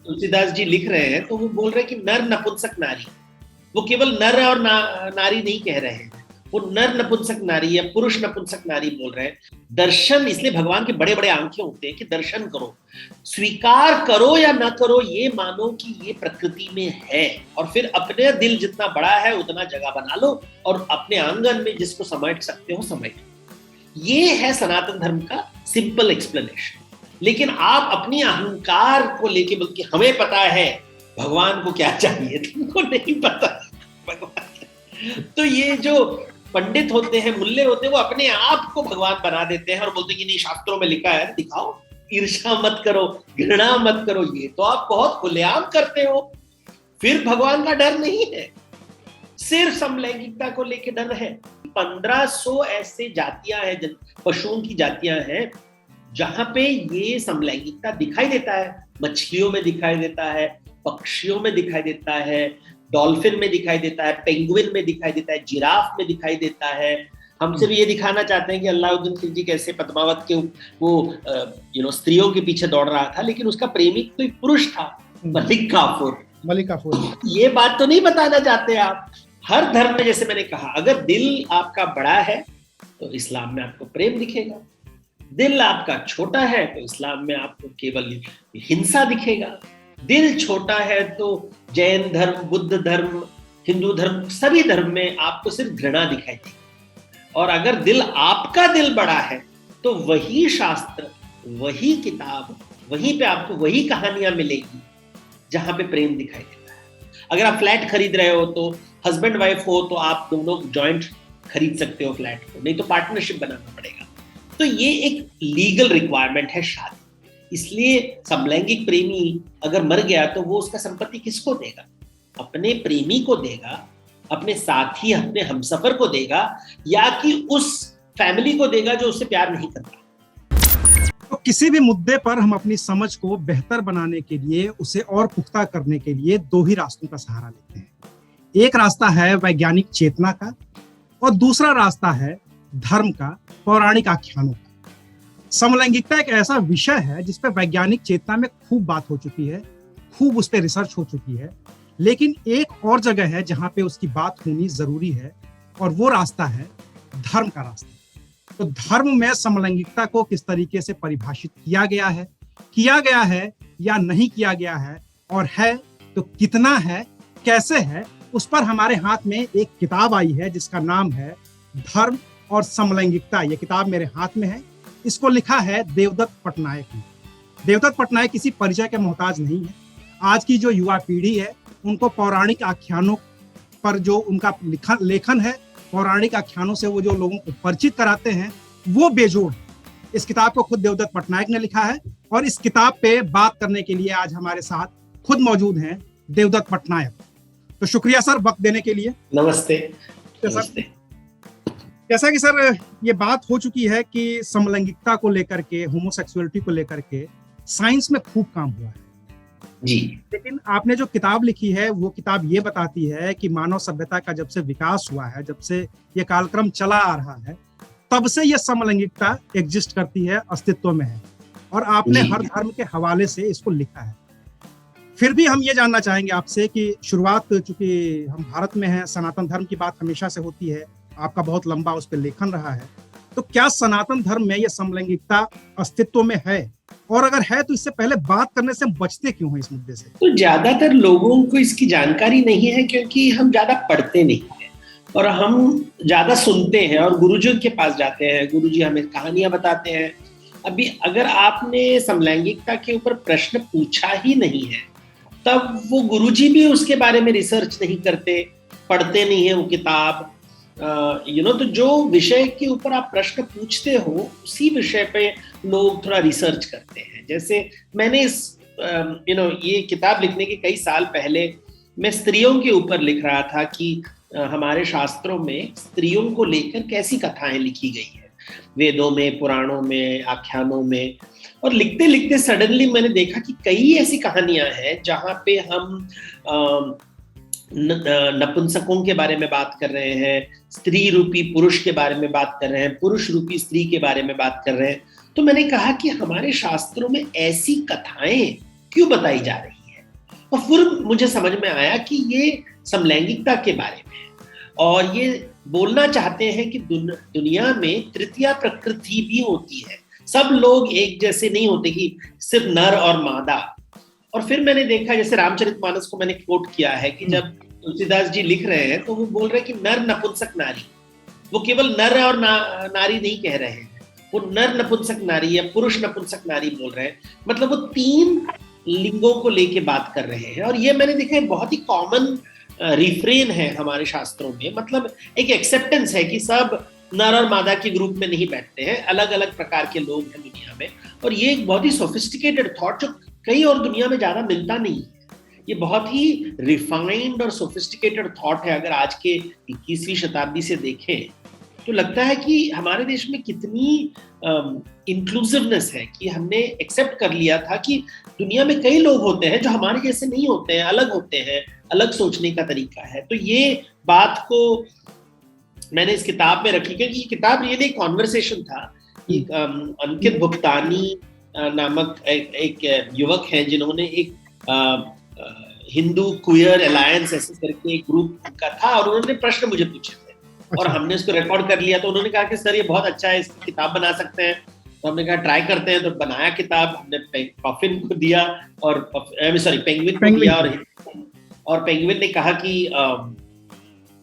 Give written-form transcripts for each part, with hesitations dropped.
तुलसीदास जी लिख रहे हैं तो वो बोल रहे हैं कि नर नपुंसक नारी, वो केवल नर और नारी नहीं कह रहे हैं, वो नर नपुंसक नारी या पुरुष नपुंसक नारी बोल रहे हैं। दर्शन, इसलिए भगवान के बड़े बड़े आंखें होते हैं कि दर्शन करो, स्वीकार करो या ना करो, ये मानो कि ये प्रकृति में है, और फिर अपने दिल जितना बड़ा है उतना जगह बना लो और अपने आंगन में जिसको समेट सकते हो समेट। ये है सनातन धर्म का सिंपल एक्सप्लेनेशन। लेकिन आप अपनी अहंकार को लेके, बल्कि हमें पता है भगवान को क्या चाहिए, तुमको नहीं पता भगवान। तो ये जो पंडित होते हैं, मुल्ले होते हैं, वो अपने आप को भगवान बना देते हैं और बोलते हैं कि नहीं शास्त्रों में लिखा है, दिखाओ, ईर्ष्या मत करो, घृणा मत करो। ये तो आप बहुत खुलेआम करते हो, फिर भगवान का डर नहीं है, सिर्फ समलैंगिकता को लेके डर है। 1500 ऐसे जातियां हैं, पशुओं की जातियां हैं जहां पे ये समलैंगिकता दिखाई देता है। मछलियों में दिखाई देता है, पक्षियों में दिखाई देता है, डॉल्फिन में दिखाई देता है, पेंगुइन में दिखाई देता है, जिराफ में दिखाई देता है। हमसे भी ये दिखाना चाहते हैं कि अलाउद्दीन खिलजी कैसे पद्मावत के वो स्त्रियों के पीछे दौड़ रहा था, लेकिन उसका प्रेमी कोई पुरुष था, मलिक काफूर। ये बात तो नहीं बताना चाहते आप। हर धर्म में, जैसे मैंने कहा, अगर दिल आपका बड़ा है तो इस्लाम में आपको प्रेम दिखेगा, दिल आपका छोटा है तो इस्लाम में आपको केवल हिंसा दिखेगा, दिल छोटा है तो जैन धर्म, बुद्ध धर्म, हिंदू धर्म, सभी धर्म में आपको सिर्फ घृणा दिखाई देगी। और अगर दिल आपका दिल बड़ा है तो वही शास्त्र, वही किताब, वहीं पे आपको वही कहानियां मिलेगी जहां पे प्रेम दिखाई देता है। अगर आप फ्लैट खरीद रहे हो तो हस्बैंड वाइफ हो तो आप दोनों जॉइंट खरीद सकते हो फ्लैट को, नहीं तो पार्टनरशिप बनाना पड़ेगा। तो ये एक लीगल रिक्वायरमेंट है शादी। इसलिए समलैंगिक प्रेमी अगर मर गया तो वो उसका संपत्ति किसको देगा? अपने प्रेमी को देगा, अपने साथी, अपने हमसफर को देगा, या कि उस फैमिली को देगा जो उससे प्यार नहीं करता। तो किसी भी मुद्दे पर हम अपनी समझ को बेहतर बनाने के लिए, उसे और पुख्ता करने के लिए दो ही रास्तों का सहारा लेते हैं। एक रास्ता है वैज्ञानिक चेतना का और दूसरा रास्ता है धर्म का, पौराणिक आख्यानों का। समलैंगिकता एक ऐसा विषय है जिस पर वैज्ञानिक चेतना में खूब बात हो चुकी है, खूब उस पर रिसर्च हो चुकी है, लेकिन एक और जगह है जहां पे उसकी बात होनी जरूरी है, और वो रास्ता है धर्म का रास्ता। तो धर्म में समलैंगिकता को किस तरीके से परिभाषित किया गया है या नहीं किया गया है, और है तो कितना है, कैसे है, उस पर हमारे हाथ में एक किताब आई है जिसका नाम है धर्म और समलैंगिकता। ये किताब मेरे हाथ में है। इसको लिखा है देवदत्त पटनायक ने। देवदत्त पटनायक किसी परिचय के मोहताज नहीं है। आज की जो युवा पीढ़ी है उनको पौराणिक आख्यानों पर जो उनका लेखन है, पौराणिक आख्यानों से वो जो लोगों को परिचित कराते हैं, वो बेजोड़ है। इस किताब को खुद देवदत्त पटनायक ने लिखा है, और इस किताब पे बात करने के लिए आज हमारे साथ खुद मौजूद हैं देवदत्त पटनायक। तो शुक्रिया सर वक्त देने के लिए। नमस्ते। जैसा कि सर ये बात हो चुकी है कि समलैंगिकता को लेकर के, होमोसेक्सुअलिटी को लेकर के साइंस में खूब काम हुआ है जी, लेकिन आपने जो किताब लिखी है वो किताब ये बताती है कि मानव सभ्यता का जब से विकास हुआ है, जब से ये कालक्रम चला आ रहा है, तब से ये समलैंगिकता एग्जिस्ट करती है, अस्तित्व में है, और आपने हर धर्म के हवाले से इसको लिखा है। फिर भी हम ये जानना चाहेंगे आपसे कि शुरुआत, चूंकि हम भारत में हैं, सनातन धर्म की बात हमेशा से होती है, आपका बहुत लंबा उस पर लेखन रहा है, तो क्या सनातन धर्म में ये समलैंगिकता अस्तित्व में है, और अगर है तो इससे पहले बात करने से बचते क्यों हैं इस मुद्दे से? तो ज्यादातर लोगों को इसकी जानकारी नहीं है क्योंकि हम ज्यादा पढ़ते नहीं हैं और हम ज्यादा सुनते हैं और गुरुजी के पास जाते हैं, गुरुजी हमें कहानियां बताते हैं। अभी अगर आपने समलैंगिकता के ऊपर प्रश्न पूछा ही नहीं है, तब वो गुरुजी भी उसके बारे में रिसर्च नहीं करते, पढ़ते नहीं है वो किताब। तो जो विषय के ऊपर आप प्रश्न पूछते हो उसी विषय पे लोग थोड़ा रिसर्च करते हैं। जैसे मैंने इस ये किताब लिखने के कई साल पहले मैं स्त्रियों के ऊपर लिख रहा था कि हमारे शास्त्रों में स्त्रियों को लेकर कैसी कथाएं लिखी गई है, वेदों में, पुराणों में, आख्यानों में। और लिखते लिखते सडनली मैंने देखा कि कई ऐसी कहानियां हैं जहां पे हम नपुंसकों के बारे में बात कर रहे हैं, स्त्री रूपी पुरुष के बारे में बात कर रहे हैं, पुरुष रूपी स्त्री के बारे में बात कर रहे हैं। तो मैंने कहा कि हमारे शास्त्रों में ऐसी कथाएं क्यों बताई जा रही है, और फिर मुझे समझ में आया कि ये समलैंगिकता के बारे में है और ये बोलना चाहते हैं कि दुनिया में तृतीया प्रकृति भी होती है, सब लोग एक जैसे नहीं होते कि सिर्फ नर और मादा। और फिर मैंने देखा, जैसे रामचरितमानस को मैंने कोट किया है कि जब तुलसीदास जी लिख रहे हैं तो वो बोल रहे हैं कि नर नपुंसक नारी, वो केवल नर और नारी नहीं कह रहे हैं, वो नर नपुंसक नारी या पुरुष नपुंसक नारी बोल रहे हैं, मतलब वो 3 लिंगों को लेके बात कर रहे हैं। और ये मैंने देखा है बहुत ही कॉमन रिफ्रेन है हमारे शास्त्रों में, मतलब एक एक्सेप्टेंस है कि सब नर और मादा के ग्रुप में नहीं बैठते हैं, अलग अलग प्रकार के लोग हैं दुनिया में। और ये एक बहुत ही सोफिस्टिकेटेड थॉट जो कहीं और दुनिया में ज्यादा मिलता नहीं है, ये बहुत ही रिफाइंड और सोफिस्टिकेटेड थॉट है। अगर आज के 21वीं शताब्दी से देखें तो लगता है कि हमारे देश में कितनी इंक्लूसिवनेस है कि हमने एक्सेप्ट कर लिया था कि दुनिया में कई लोग होते हैं जो हमारे जैसे नहीं होते हैं, अलग होते हैं, अलग सोचने का तरीका है। तो ये बात को मैंने इस किताब में रखी क्योंकि ये किताब रियली एक कॉन्वर्सेशन था। अंकित भुक्तानी नामक एक युवक हैं जिन्होंने एक हिंदू क्वियर अलायंस ऐसे करके एक ग्रुप का था और उन्होंने प्रश्न मुझे पूछे थे और हमने इसको रिकॉर्ड कर लिया। तो उन्होंने कहा कि सर ये बहुत अच्छा है, इसकी किताब बना सकते हैं। तो हमने कहा ट्राई करते हैं, तो बनाया किताब। हमने पफिन को दिया और पेंगुइन को दिया और पेंगुइन ने कहा कि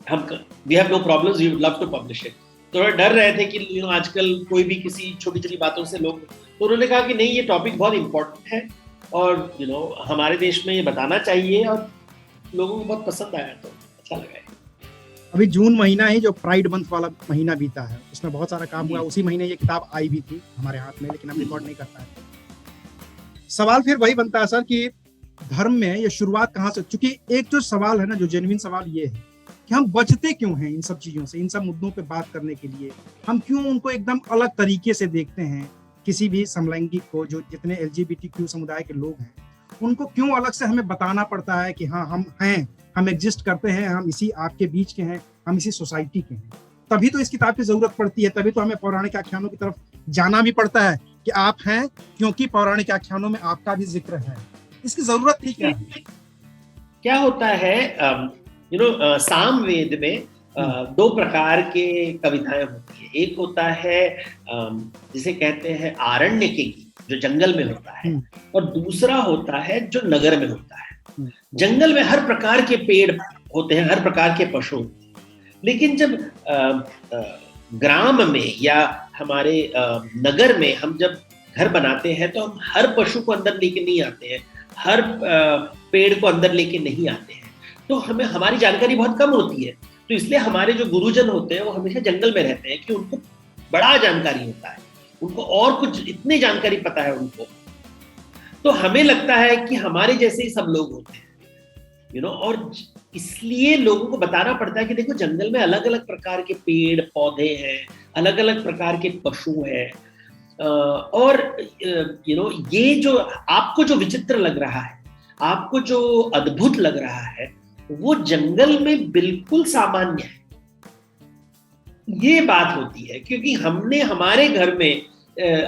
हम we have no problems, we would love to publish it. थोड़ा डर रहे थे कि आजकल कोई भी किसी छोटी छोटी बातों से लोग, तो उन्होंने कहा कि नहीं ये टॉपिक बहुत इंपॉर्टेंट है और हमारे देश में ये बताना चाहिए और लोगों को बहुत पसंद आया, तो अच्छा लगा। अभी जून महीना ही जो प्राइड मंथ वाला महीना बीता है, उसमें बहुत सारा काम हुआ। उसी महीने ये किताब आई भी थी हमारे हाथ में, लेकिन हम रिकॉर्ड नहीं कर पाए। सवाल फिर वही बनता है सर कि धर्म में ये शुरुआत कहाँ से, क्योंकि एक जो सवाल है ना, जो जेन्युइन सवाल ये है कि हम बचते क्यों हैं इन सब चीजों से, इन सब मुद्दों पे बात करने के लिए। हम क्यों उनको एकदम अलग तरीके से देखते हैं, किसी भी समलैंगिक को, जो जितने LGBTQ समुदाय के लोग हैं उनको क्यों अलग से हमें बताना पड़ता है कि हाँ हम हैं, हम एग्जिस्ट करते हैं, हम इसी आपके बीच के हैं, हम इसी सोसाइटी के हैं। तभी तो इस किताब की जरूरत पड़ती है, तभी तो हमें पौराणिक आख्यानों की तरफ जाना भी पड़ता है कि आप हैं क्योंकि पौराणिक आख्यानों में आपका भी जिक्र है। इसकी जरूरत थी क्या? क्या होता है, सामवेद में 2 प्रकार के कविताएं होती है। एक होता है जिसे कहते हैं आरण्य के गीत, जो जंगल में होता है, और दूसरा होता है जो नगर में होता है। जंगल में हर प्रकार के पेड़ होते हैं, हर प्रकार के पशु होते हैं, लेकिन जब ग्राम में या हमारे नगर में हम जब घर बनाते हैं तो हम हर पशु को अंदर लेके नहीं आते हैं, हर पेड़ को अंदर लेके नहीं आते हैं, तो हमें हमारी जानकारी बहुत कम होती है। तो इसलिए हमारे जो गुरुजन होते हैं वो हमेशा जंगल में रहते हैं कि उनको बड़ा जानकारी होता है, उनको और कुछ इतनी जानकारी पता है उनको। तो हमें लगता है कि हमारे जैसे ही सब लोग होते हैं, और इसलिए लोगों को बताना पड़ता है कि देखो जंगल में अलग अलग प्रकार के पेड़ पौधे हैं, अलग अलग प्रकार के पशु हैं, और ये जो आपको जो विचित्र लग रहा है, आपको जो अद्भुत लग रहा है, वो जंगल में बिल्कुल सामान्य है। ये बात होती है क्योंकि हमने हमारे घर में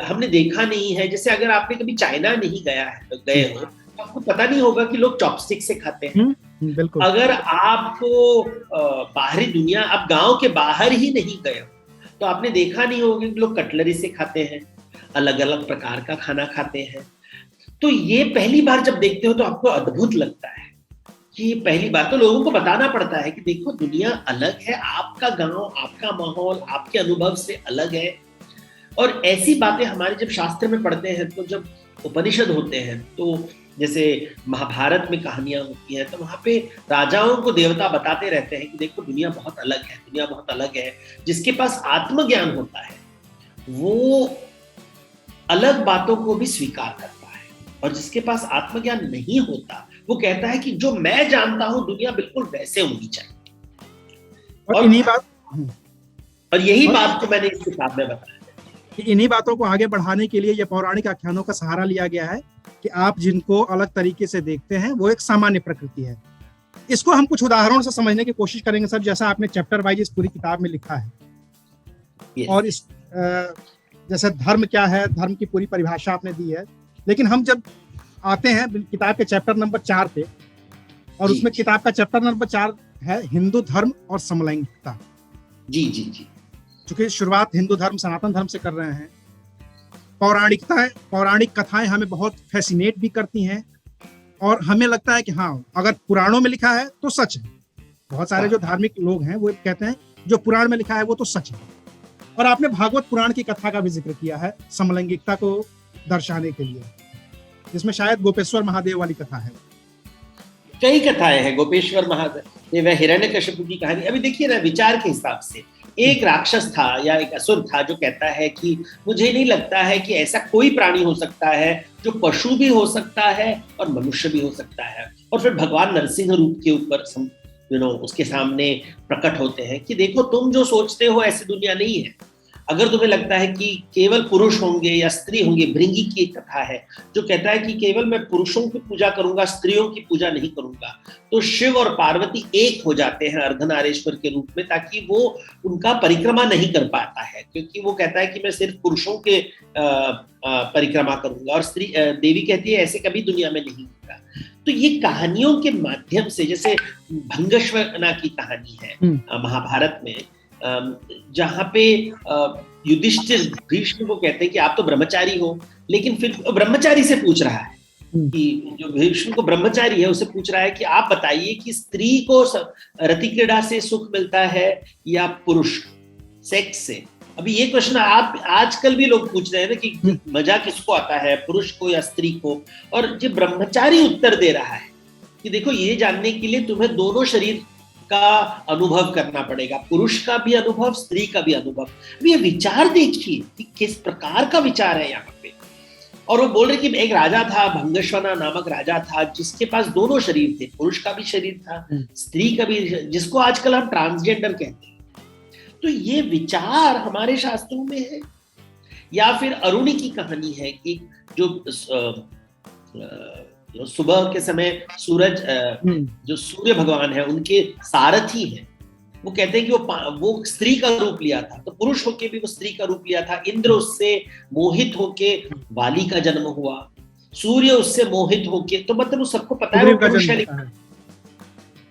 हमने देखा नहीं है। जैसे अगर आपने कभी चाइना नहीं गए हो तो आपको पता नहीं होगा कि लोग चॉपस्टिक से खाते हैं। बिल्कुल। अगर आपको बाहरी दुनिया, आप गांव के बाहर ही नहीं गए हो तो आपने देखा नहीं होगा कि लोग कटलरी से खाते हैं, अलग अलग प्रकार का खाना खाते हैं। तो ये पहली बार जब देखते हो तो आपको अद्भुत लगता है कि पहली बार तो लोगों को बताना पड़ता है कि देखो दुनिया अलग है, आपका गांव, आपका माहौल, आपके अनुभव से अलग है। और ऐसी बातें हमारे जब शास्त्र में पढ़ते हैं, तो जब उपनिषद होते हैं, तो जैसे महाभारत में कहानियां होती हैं, तो वहां पे राजाओं को देवता बताते रहते हैं कि देखो दुनिया बहुत अलग है, दुनिया बहुत अलग है। जिसके पास आत्मज्ञान होता है वो अलग बातों को भी स्वीकार करता है, और जिसके पास आत्मज्ञान नहीं होता वो कहता है कि जो मैं जानता हूं दुनिया बिल्कुल वैसे होनी चाहिए। और यही बात को मैंने इस किताब में बताया। इन्हीं बातों को आगे बढ़ाने के लिए ये पौराणिक आख्यानों का सहारा लिया गया है कि आप जिनको अलग तरीके से देखते हैं वो एक सामान्य प्रकृति है। इसको हम कुछ उदाहरणों से समझने की कोशिश करेंगे सर, जैसा आपने चैप्टर वाइज इस पूरी किताब में लिखा है। और इस जैसे धर्म क्या है, धर्म की पूरी परिभाषा आपने दी है। लेकिन हम जब आते हैं किताब के चैप्टर नंबर 4 पे, और जी उसमें जी किताब का चैप्टर नंबर 4 है हिंदू धर्म और समलैंगिकता। जी जी जी चूंकि शुरुआत हिंदू धर्म सनातन धर्म से कर रहे हैं, पौराणिक कथाएं हमें बहुत फैसिनेट भी करती हैं, और हमें लगता है कि हाँ, अगर पुराणों में लिखा है तो सच है। बहुत सारे जो हाँ धार्मिक लोग हैं वो कहते हैं जो पुराण में लिखा है वो तो सच है। और आपने भागवत पुराण की कथा का भी जिक्र किया है समलैंगिकता को दर्शाने के लिए, जिसमें शायद गोपेश्वर महादेव वाली कथा है। कई कथाएं हैं, गोपेश्वर महादेव, हिरण्यकशिपु की कहानी। अभी देखिए ना, विचार के हिसाब से एक राक्षस था या एक असुर था जो कहता है कि मुझे नहीं लगता है कि ऐसा कोई प्राणी हो सकता है जो पशु भी हो सकता है और मनुष्य भी हो सकता है। और फिर भगवान नरसिंह रूप के ऊपर उसके सामने प्रकट होते हैं कि देखो, तुम जो सोचते हो ऐसी दुनिया नहीं है। अगर तुम्हें लगता है कि केवल पुरुष होंगे या स्त्री होंगे, भृंगी की एक कथा है जो कहता है कि केवल मैं पुरुषों की पूजा करूंगा, स्त्रियों की पूजा नहीं करूंगा, तो शिव और पार्वती एक हो जाते हैं अर्धनारेश्वर के रूप में, ताकि वो उनका परिक्रमा नहीं कर पाता है, क्योंकि वो कहता है कि मैं सिर्फ पुरुषों के परिक्रमा करूंगा, और स्त्री देवी कहती है ऐसे कभी दुनिया में नहीं होगा। तो ये कहानियों के माध्यम से, जैसे भंगश्वना की कहानी है महाभारत में, जहां पे युधिष्ठिर भीष्म को कहते हैं कि आप तो ब्रह्मचारी हो, लेकिन फिर ब्रह्मचारी से पूछ रहा है कि जो भीष्म को ब्रह्मचारी है उसे पूछ रहा है कि आप बताइए कि स्त्री को रति क्रीड़ा से सुख मिलता है या पुरुष सेक्स से। अभी ये क्वेश्चन आप आजकल भी लोग पूछ रहे हैं ना कि मजा किसको आता है, पुरुष को या स्त्री को, और जो ब्रह्मचारी उत्तर दे रहा है कि देखो, ये जानने के लिए तुम्हें दोनों शरीर का अनुभव करना पड़ेगा, पुरुष का भी अनुभव, स्त्री का भी अनुभव। ये विचार देखिए कि किस प्रकार का विचार है यहाँ पे। और वो बोल रहे कि एक राजा था, भंगश्वना नामक राजा था, जिसके पास दोनों शरीर थे, पुरुष का भी शरीर था, स्त्री का भी, जिसको आजकल हम ट्रांसजेंडर कहते हैं। तो ये विचार हमारे शास्त्रों में है। या फिर अरुणी की कहानी है कि जो सुबह के समय सूरज, जो सूर्य भगवान है, उनके सारथी हैं, वो कहते हैं कि वो स्त्री का रूप लिया था, तो पुरुष होके भी वो स्त्री का रूप लिया था। इंद्र उससे मोहित होके वाली का जन्म हुआ, सूर्य उससे मोहित होके, तो मतलब वो सबको पता है वो पुरुष है।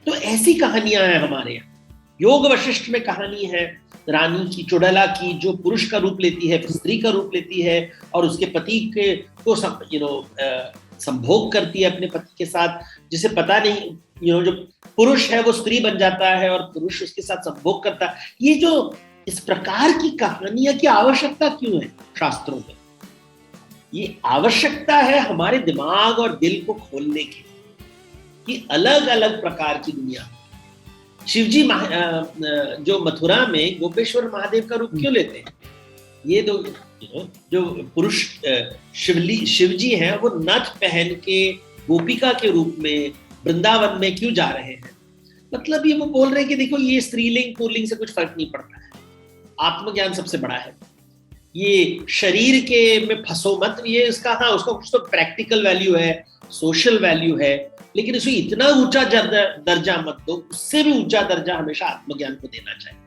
तो ऐसी कहानियां हैं हमारे यहाँ। योग वशिष्ठ में कहानी है रानी की, चुड़ैला की, जो पुरुष का रूप लेती है, फिर स्त्री का रूप लेती है, और उसके पति के को संभोग करती है अपने पति के साथ, जिसे पता नहीं, जो पुरुष है वो स्त्री बन जाता है और पुरुष उसके साथ संभोग करता है। ये जो इस प्रकार की कहानियां की आवश्यकता क्यों है शास्त्रों में? ये आवश्यकता है हमारे दिमाग और दिल को खोलने की, कि अलग अलग प्रकार की दुनिया। शिवजी जो मथुरा में गोपेश्वर महादेव का रूप क्यों लेते हैं? ये दो जो पुरुष शिवजी हैं, वो नथ पहन के गोपिका के रूप में वृंदावन में क्यों जा रहे हैं? मतलब ये वो बोल रहे हैं कि देखो, ये स्त्रीलिंग पुल्लिंग से कुछ फर्क नहीं पड़ता है, आत्मज्ञान सबसे बड़ा है। ये शरीर के में फंसो मत, ये उसका कुछ तो प्रैक्टिकल वैल्यू है, सोशल वैल्यू है, लेकिन इसमें इतना ऊंचा दर्जा मत दो। उससे भी ऊंचा दर्जा हमेशा आत्मज्ञान को देना चाहिए।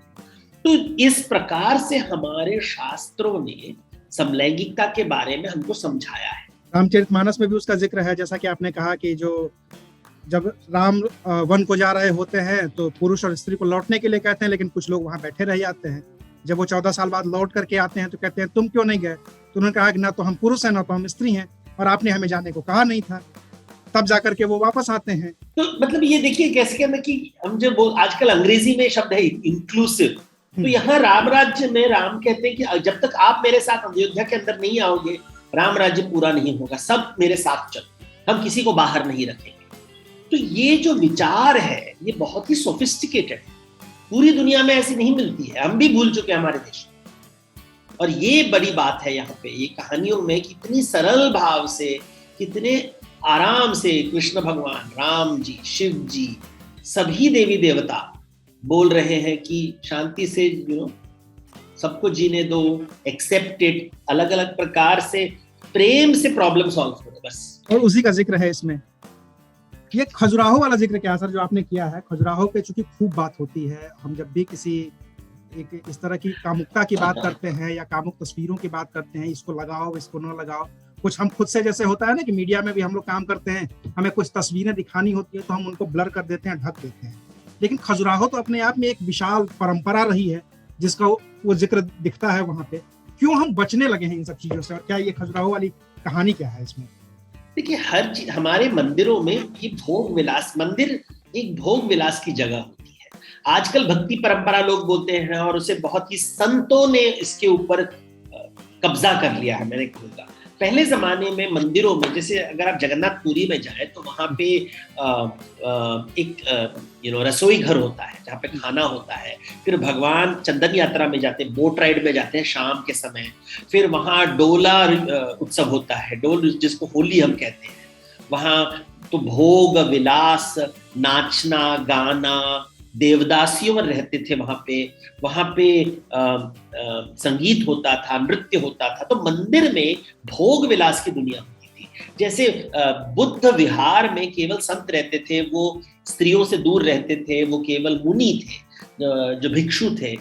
तो इस प्रकार से हमारे शास्त्रों ने समलैंगिकता के बारे में हमको समझाया है। रामचरितमानस में भी उसका जिक्र है, जैसा कि आपने कहा कि जब राम वन को जा रहे होते हैं तो पुरुष और स्त्री को लौटने के लिए कहते हैं, लेकिन कुछ लोग वहां बैठे रह जाते हैं। जब वो 14 साल बाद लौट करके आते हैं तो कहते हैं तुम क्यों नहीं गए? तो उन्होंने कहा कि ना तो हम पुरुष हैं ना तो हम स्त्री हैं, और आपने हमें जाने को कहा नहीं था। तब जाकर के वो वापस आते हैं। तो मतलब ये देखिए कैसे कहना कि हम जब आजकल अंग्रेजी में शब्द है इंक्लूसिव, तो यहाँ राम राज्य में राम कहते हैं कि जब तक आप मेरे साथ अयोध्या के अंदर नहीं आओगे, राम राज्य पूरा नहीं होगा। सब मेरे साथ चलो, हम किसी को बाहर नहीं रखेंगे। तो ये जो विचार है ये बहुत ही सोफिस्टिकेटेड है, पूरी दुनिया में ऐसी नहीं मिलती है, हम भी भूल चुके हैं हमारे देश में। और ये बड़ी बात है यहाँ पे, ये कहानियों में कितनी सरल भाव से, कितने आराम से कृष्ण भगवान, राम जी, शिव जी, सभी देवी देवता बोल रहे हैं कि शांति से सबको जीने दो, एक्सेप्ट इट, अलग अलग प्रकार से प्रेम से प्रॉब्लम सॉल्व करो बस। और उसी का जिक्र है इसमें। ये खजुराहो वाला जिक्र क्या सर जो आपने किया है? खजुराहो पे चूंकि खूब बात होती है, हम जब भी किसी एक इस तरह की कामुकता की बात करते हैं या कामुक तस्वीरों की बात करते हैं, इसको लगाओ इसको न लगाओ, कुछ हम खुद से, जैसे होता है ना कि मीडिया में भी हम लोग काम करते हैं, हमें कुछ तस्वीरें दिखानी होती है तो हम उनको ब्लर कर देते हैं, ढक देते हैं। लेकिन खजुराहो तो अपने आप में एक विशाल परंपरा रही है जिसका वो जिक्र दिखता है वहां पे। क्यों हम बचने लगे हैं इन सब चीजों से, और क्या ये खजुराहो वाली कहानी क्या है इसमें? देखिए, हर चीज हमारे मंदिरों में ये भोग विलास, मंदिर एक भोग विलास की जगह होती है। आजकल भक्ति परंपरा लोग बोलते हैं और उसे बहुत ही संतों ने इसके ऊपर कब्जा कर लिया है, मैंने कहूँगा। पहले जमाने में मंदिरों में, जैसे अगर आप जगन्नाथपुरी में जाए तो वहां पे एक रसोई घर होता है जहाँ पे खाना होता है। फिर भगवान चंदन यात्रा में जाते हैं, बोट राइड में जाते हैं शाम के समय। फिर वहाँ डोला उत्सव होता है, डोल जिसको होली हम कहते हैं। वहाँ तो भोग विलास, नाचना गाना, देवदासियों में रहते थे वहां पे संगीत होता था, नृत्य होता था। तो मंदिर में भोग विलास की दुनिया होती थी। जैसे बुद्ध विहार में केवल संत रहते थे, वो स्त्रियों से दूर रहते थे, वो केवल मुनि थे जो भिक्षु थे।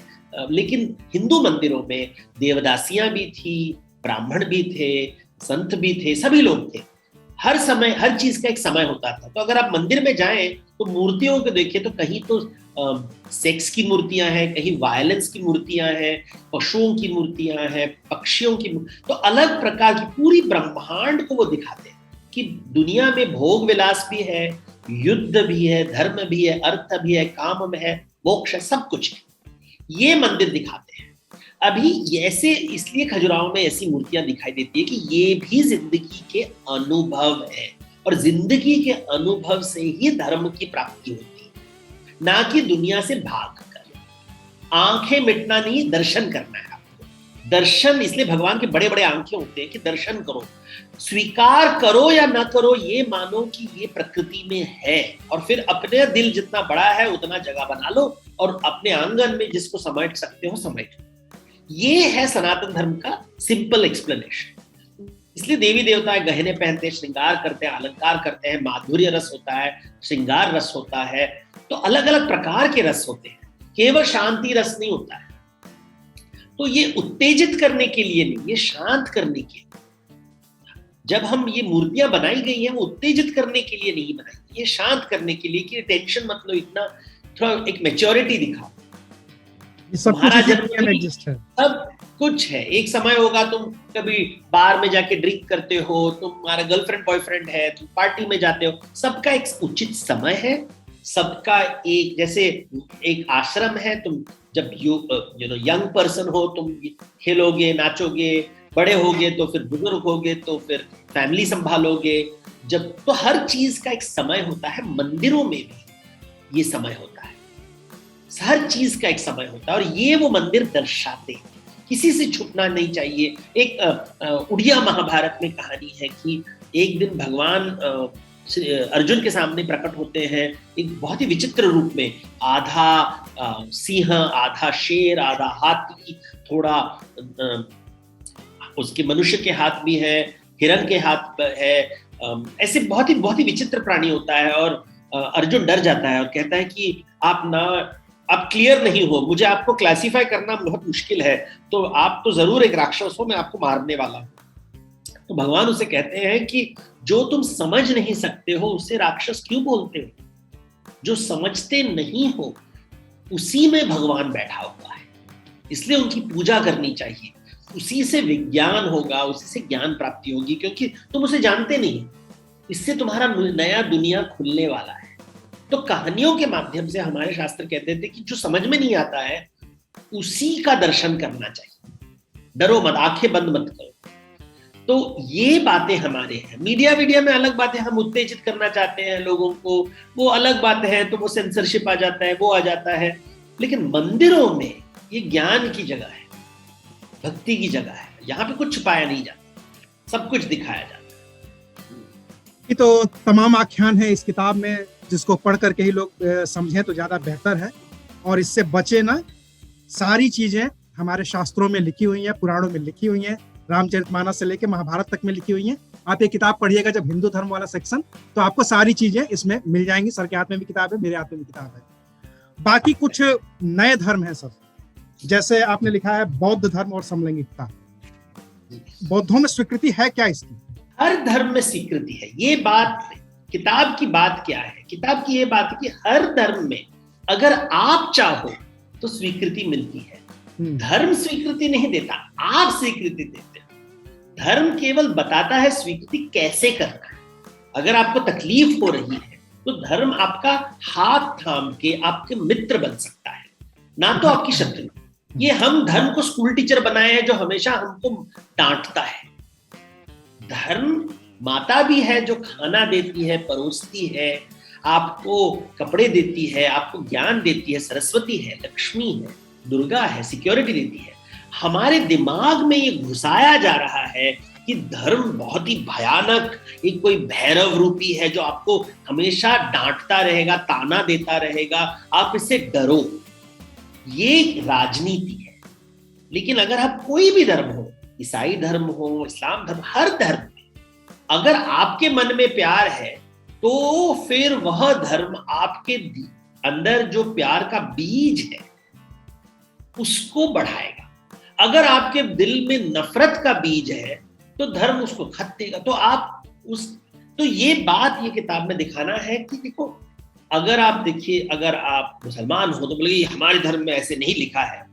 लेकिन हिंदू मंदिरों में देवदासियां भी थी, ब्राह्मण भी थे, संत भी थे, सभी लोग थे। हर समय हर चीज का एक समय होता था। तो अगर आप मंदिर में जाएं तो मूर्तियों को देखिए तो कहीं तो सेक्स की मूर्तियां हैं, कहीं वायलेंस की मूर्तियां हैं, पशुओं की मूर्तियां हैं, पक्षियों की, तो अलग प्रकार की पूरी ब्रह्मांड को वो दिखाते हैं कि दुनिया में भोग विलास भी है, युद्ध भी है, धर्म भी है, अर्थ भी है, काम है, मोक्ष है, सब कुछ है। ये मंदिर दिखाते हैं। अभी ऐसे इसलिए खजुराहो में ऐसी मूर्तियां दिखाई देती है कि ये भी जिंदगी के अनुभव है, और जिंदगी के अनुभव से ही धर्म की प्राप्ति होती है, ना कि दुनिया से भाग कर। आंखें मिटना नहीं, दर्शन करना है आपको। दर्शन, इसलिए भगवान के बड़े बड़े आंखें होते हैं कि दर्शन करो, स्वीकार करो या ना करो, ये मानो कि ये प्रकृति में है, और फिर अपने दिल जितना बड़ा है उतना जगह बना लो, और अपने आंगन में जिसको समेट सकते हो समेट लो। ये है सनातन धर्म का सिंपल एक्सप्लेनेशन। इसलिए देवी देवता गहने पहनते हैं, श्रृंगार करते हैं, अलंकार करते हैं, माधुर्य रस होता है, श्रृंगार रस होता है, तो अलग अलग प्रकार के रस होते हैं, केवल शांति रस नहीं होता है। तो ये उत्तेजित करने के लिए नहीं, ये शांत करने के लिए। जब हम ये मूर्तियां बनाई गई हैं वो उत्तेजित करने के लिए नहीं बनाई, ये शांत करने के लिए कि टेंशन मत लो, इतना थोड़ा एक मैच्योरिटी दिखाओ। तुम्हारा जन्म एग्जिस्ट है, सब कुछ है। एक समय होगा तुम कभी बार में जाके ड्रिंक करते हो, तुम्हारा गर्लफ्रेंड बॉयफ्रेंड है, तुम पार्टी में जाते हो, सबका एक उचित समय है, सबका एक, जैसे एक आश्रम है। तुम जब यंग पर्सन हो तुम खेलोगे, नाचोगे, बड़े होगे तो फिर बुजुर्ग होगे तो फिर फैमिली संभालोगे। जब तो हर चीज का एक समय होता है, मंदिरों में भी ये समय होता है, हर चीज का एक समय होता है, और ये वो मंदिर दर्शाते हैं। किसी से छुपना नहीं चाहिए। एक उड़िया महाभारत में कहानी है कि एक दिन भगवान अर्जुन के सामने प्रकट होते हैं एक बहुत ही विचित्र रूप में, आधा सिंह, आधा शेर, आधा हाथी, थोड़ा उसके मनुष्य के हाथ भी है, हिरण के हाथ है, ऐसे बहुत ही विचित्र प्राणी होता है। और अर्जुन डर जाता है और कहता है कि आप क्लियर नहीं हो, मुझे आपको क्लासिफाई करना बहुत मुश्किल है, तो आप तो जरूर एक राक्षस हो, मैं आपको मारने वाला हूं। तो भगवान उसे कहते हैं कि जो तुम समझ नहीं सकते हो उसे राक्षस क्यों बोलते हो? जो समझते नहीं हो उसी में भगवान बैठा हुआ है, इसलिए उनकी पूजा करनी चाहिए। उसी से विज्ञान होगा, उसी से ज्ञान प्राप्ति होगी, क्योंकि तुम उसे जानते नहीं। इससे तुम्हारा नया दुनिया खुलने वाला है। तो कहानियों के माध्यम से हमारे शास्त्र कहते थे कि जो समझ में नहीं आता है उसी का दर्शन करना चाहिए, डरो मत, आंखें बंद मत करो। तो ये बातें हमारे हैं। मीडिया में अलग बातें, हम उत्तेजित करना चाहते हैं लोगों को, वो अलग बात है, तो वो सेंसरशिप आ जाता है, वो आ जाता है। लेकिन मंदिरों में ये ज्ञान की जगह है, भक्ति की जगह है, यहाँ पे कुछ छुपाया नहीं जाता, सब कुछ दिखाया जाता है। ये तो तमाम आख्यान है इस किताब में, जिसको पढ़ करके ही लोग समझें तो ज्यादा बेहतर है, और इससे बचे ना। सारी चीजें हमारे शास्त्रों में लिखी हुई हैं, पुराणों में लिखी हुई हैं, रामचरितमानस से लेकर महाभारत तक में लिखी हुई हैं। आप ये किताब पढ़िएगा जब हिंदू धर्म वाला सेक्शन, तो आपको सारी चीजें इसमें मिल जाएंगी। सर के हाथ में भी किताब है, मेरे हाथ में भी किताब है। बाकी कुछ नए धर्म है सर, जैसे आपने लिखा है बौद्ध धर्म और समलैंगिकता। बौद्धों में स्वीकृति है क्या इसकी? हर धर्म में स्वीकृति है। ये बात, किताब की बात क्या है? किताब की ये बात है कि हर धर्म में अगर आप चाहो तो स्वीकृति मिलती है। धर्म स्वीकृति नहीं देता, आप स्वीकृति देते हो। धर्म केवल बताता है स्वीकृति कैसे करना है। अगर आपको तकलीफ हो रही है तो धर्म आपका हाथ थाम के आपके मित्र बन सकता है, ना तो आपकी शत्रु। ये हम धर्म को स्कूल टीचर बनाए हैं जो हमेशा हमको डांटता है। धर्म माता भी है जो खाना देती है, परोसती है, आपको कपड़े देती है, आपको ज्ञान देती है, सरस्वती है, लक्ष्मी है, दुर्गा है, सिक्योरिटी देती है। हमारे दिमाग में ये घुसाया जा रहा है कि धर्म बहुत ही भयानक, एक कोई भैरव रूपी है जो आपको हमेशा डांटता रहेगा, ताना देता रहेगा, आप इससे डरो। ये राजनीति है। लेकिन अगर आप कोई भी धर्म हो, ईसाई धर्म हो, इस्लाम धर्म, हर धर्म में अगर आपके मन में प्यार है तो फिर वह धर्म आपके अंदर जो प्यार का बीज है उसको बढ़ाएगा। अगर आपके दिल में नफरत का बीज है तो धर्म उसको खत देगा। तो ये बात ये किताब में दिखाना है कि देखो, अगर आप देखिए, अगर आप मुसलमान हो तो बोले हमारे धर्म में ऐसे नहीं लिखा है।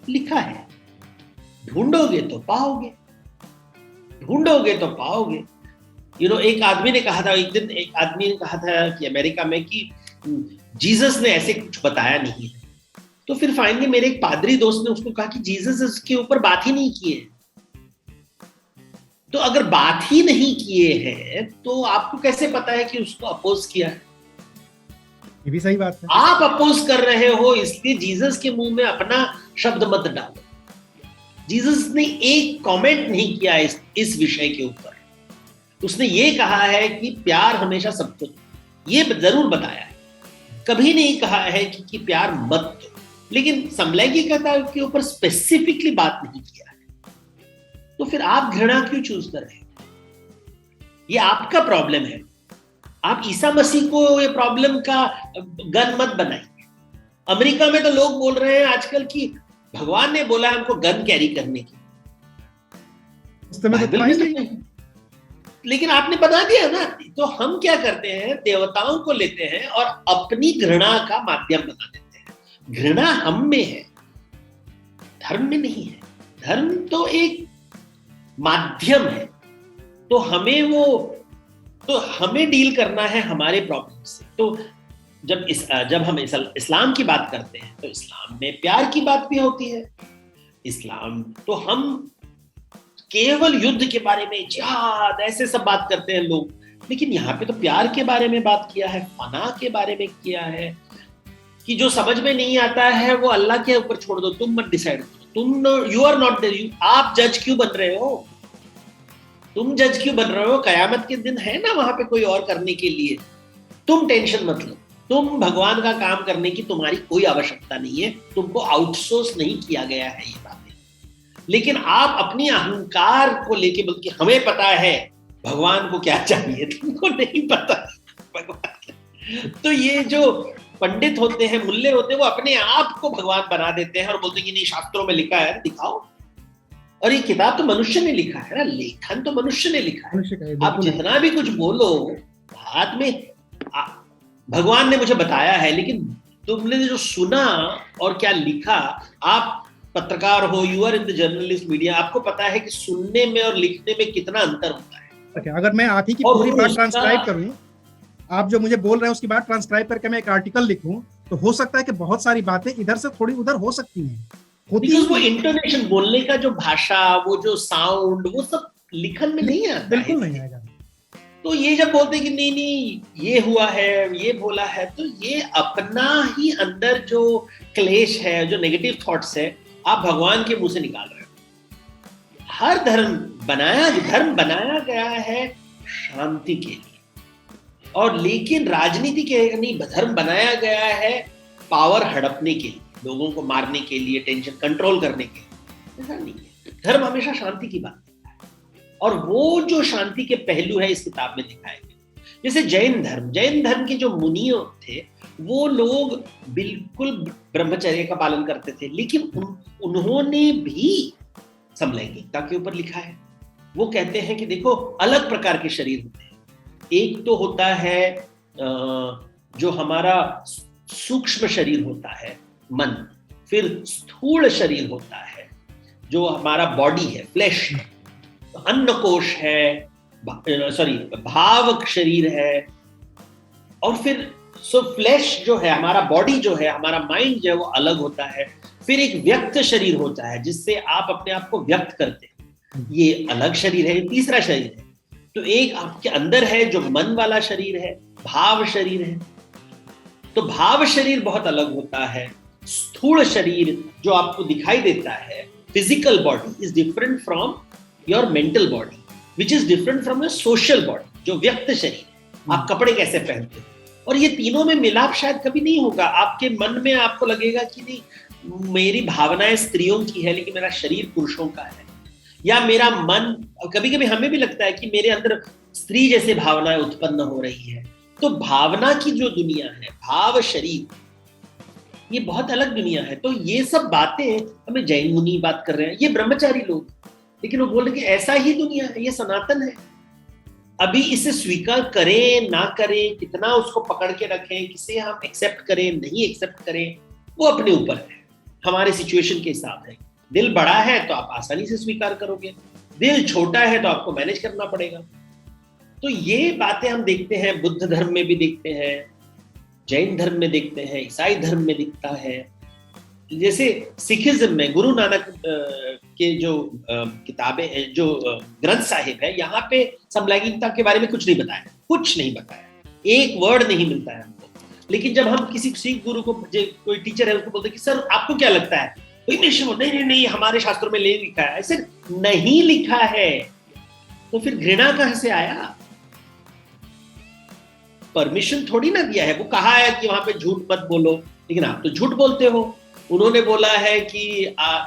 लिखा है, ढूंढोगे तो पाओगे, ढूंढोगे तो पाओगे। एक आदमी ने कहा था, एक दिन एक आदमी ने कहा था कि अमेरिका में कि जीसस ने ऐसे कुछ बताया नहीं है। तो फिर फाइनली मेरे एक पादरी दोस्त ने उसको कहा कि जीसस इसके ऊपर बात ही नहीं किए। तो अगर बात ही नहीं किए हैं तो आपको कैसे पता है कि उसको अपोज किया है? ये भी सही बात है। आप अपोज कर रहे हो, इसलिए जीसस के मुंह में अपना शब्द मत डालो। जीसस ने एक कमेंट नहीं किया इस विषय के ऊपर। उसने ये कहा है कि प्यार हमेशा सबको दो, ये जरूर बताया है। कभी नहीं कहा है कि प्यार मत दो। लेकिन समलैंगिकता के ऊपर स्पेसिफिकली बात नहीं किया है। तो फिर आप घृणा क्यों चूज कर रहे हो? ये आपका प्रॉब्लम है। आप ईसा मसीह को ये प्रॉब्लम का गन मत बनाइए। अमेरिका में तो लोग बोल रहे हैं आजकल कि भगवान ने बोला हमको गन कैरी करने की। लेकिन आपने बता दिया ना। तो हम क्या करते हैं, देवताओं को लेते हैं और अपनी घृणा का माध्यम बना देते हैं। घृणा हम में है, धर्म में नहीं है। धर्म तो एक माध्यम है। तो हमें डील करना है हमारे प्रॉब्लम से। तो जब हम इस्लाम की बात करते हैं तो इस्लाम में प्यार की बात भी होती है। इस्लाम तो हम केवल युद्ध के बारे में, जिहाद, ऐसे सब बात करते हैं लोग। लेकिन यहाँ पे तो प्यार के बारे में बात किया है, फना के बारे में किया है कि जो समझ में नहीं आता है वो अल्लाह के ऊपर छोड़ दो, तुम मत डिसाइड करो। You are not there. आप जज क्यों बन रहे हो? तुम जज क्यों बन रहे हो? कयामत के दिन है ना वहां पे कोई और करने के लिए। तुम टेंशन मत लो। तुम भगवान का काम करने की तुम्हारी कोई आवश्यकता नहीं है। तुमको आउटसोर्स नहीं किया गया है ये बातें। लेकिन आप अपनी अहंकार को लेके बल्कि हमें पता है भगवान को क्या चाहिए, तुमको नहीं पता भगवान। तो ये जो पंडित होते हैं, मुल्ले होते हैं, वो अपने आप को भगवान बना देते हैं और बोलते हैं कि नहीं शास्त्रों में लिखा है, दिखाओ। और ये किताब तो मनुष्य ने लिखा है ना, लेखन तो मनुष्य ने लिखा है। आप जितना भी कुछ बोलो, बाद में भगवान ने मुझे बताया है, लेकिन तुमने जो सुना और क्या लिखा, आप पत्रकार हो, you are in the journalist media, आपको पता है कि सुनने में और लिखने में कितना अंतर होता है। अगर मैं आप ही की पूरी बात ट्रांसक्राइब करूं, आप जो मुझे बोल रहे हैं उसकी बात ट्रांसक्राइब करके मैं एक आर्टिकल लिखूं, तो हो सकता है कि बहुत सारी बातें इधर से थोड़ी उधर हो सकती हैं। वो इंटोनेशन, बोलने का जो भाषा, वो जो साउंड, वो सब लिखन में नहीं आता। बिल्कुल नहीं आएगा। तो ये जब बोलते हैं कि नहीं ये हुआ है, ये बोला है, तो ये अपना ही अंदर जो क्लेश है, जो नेगेटिव थॉट्स है, आप भगवान के मुंह से निकाल रहे हो। हर धर्म बनाया गया है शांति के लिए, और लेकिन राजनीति के नहीं, धर्म बनाया गया है पावर हड़पने के लिए, लोगों को मारने के लिए, टेंशन कंट्रोल करने के लिए। ऐसा नहीं है। धर्म हमेशा शांति की बात करता है, और वो जो शांति के पहलू है इस किताब में दिखाए गए। जैसे जैन धर्म के जो मुनि थे, वो लोग बिल्कुल ब्रह्मचर्य का पालन करते थे, लेकिन उन्होंने भी समलैंगिकता के ऊपर लिखा है। वो कहते हैं कि देखो अलग प्रकार के शरीर होते हैं। एक तो होता है जो हमारा सूक्ष्म शरीर होता है मन, फिर स्थूल शरीर होता है जो हमारा बॉडी है, फ्लैश, अन्न कोश है, भाव शरीर है, और फिर फ्लैश जो है हमारा, बॉडी जो है हमारा, माइंड जो है वो अलग होता है। फिर एक व्यक्त शरीर होता है जिससे आप अपने आप को व्यक्त करते हैं, ये अलग शरीर है, ये तीसरा शरीर है। तो एक आपके अंदर है जो मन वाला शरीर है, भाव शरीर है, तो भाव शरीर बहुत अलग होता है। स्थूल शरीर जो आपको दिखाई देता है, physical body is different from your mental body, which is different from your social body, जो व्यक्त शरीर है, आप कपड़े कैसे पहनते हैं। और ये तीनों में मिलाप शायद कभी नहीं होगा। आपके मन में आपको लगेगा कि नहीं, मेरी भावनाएं स्त्रियों की है लेकिन मेरा शरीर पुरुषों का है, या मेरा मन, कभी कभी हमें भी लगता है कि मेरे अंदर स्त्री जैसे भावनाएं उत्पन्न हो रही है। तो भावना की जो दुनिया है, भाव शरीर, ये बहुत अलग दुनिया है। तो ये सब बातें हमें जैन मुनि बात कर रहे हैं, ये ब्रह्मचारी लोग, लेकिन वो बोल रहे कि ऐसा ही दुनिया है, ये सनातन है। अभी इसे स्वीकार करें ना करें, कितना उसको पकड़ के रखें, किसे हम एक्सेप्ट करें नहीं एक्सेप्ट करें, वो अपने ऊपर है, हमारे सिचुएशन के हिसाब है। दिल बड़ा है तो आप आसानी से स्वीकार करोगे, दिल छोटा है तो आपको मैनेज करना पड़ेगा। तो ये बातें हम देखते हैं, बुद्ध धर्म में भी देखते हैं, जैन धर्म में देखते हैं, ईसाई धर्म में दिखता है। जैसे सिखिज्म में गुरु नानक के जो किताबें हैं, जो ग्रंथ साहिब है, यहाँ पे समलैंगिकता के बारे में कुछ नहीं बताया, कुछ नहीं बताया, एक वर्ड नहीं मिलता है हमको। लेकिन जब हम किसी सिख गुरु को, कोई टीचर है उसको बोलते कि सर आपको क्या लगता है, नहीं नहीं हमारे शास्त्रों में नहीं लिखा है, ऐसे नहीं लिखा है, तो फिर घृणा कहां से आया? परमिशन थोड़ी ना दिया है, वो कहा है कि वहां पे झूठ मत बोलो, लेकिन आप तो झूठ बोलते हो। उन्होंने बोला है कि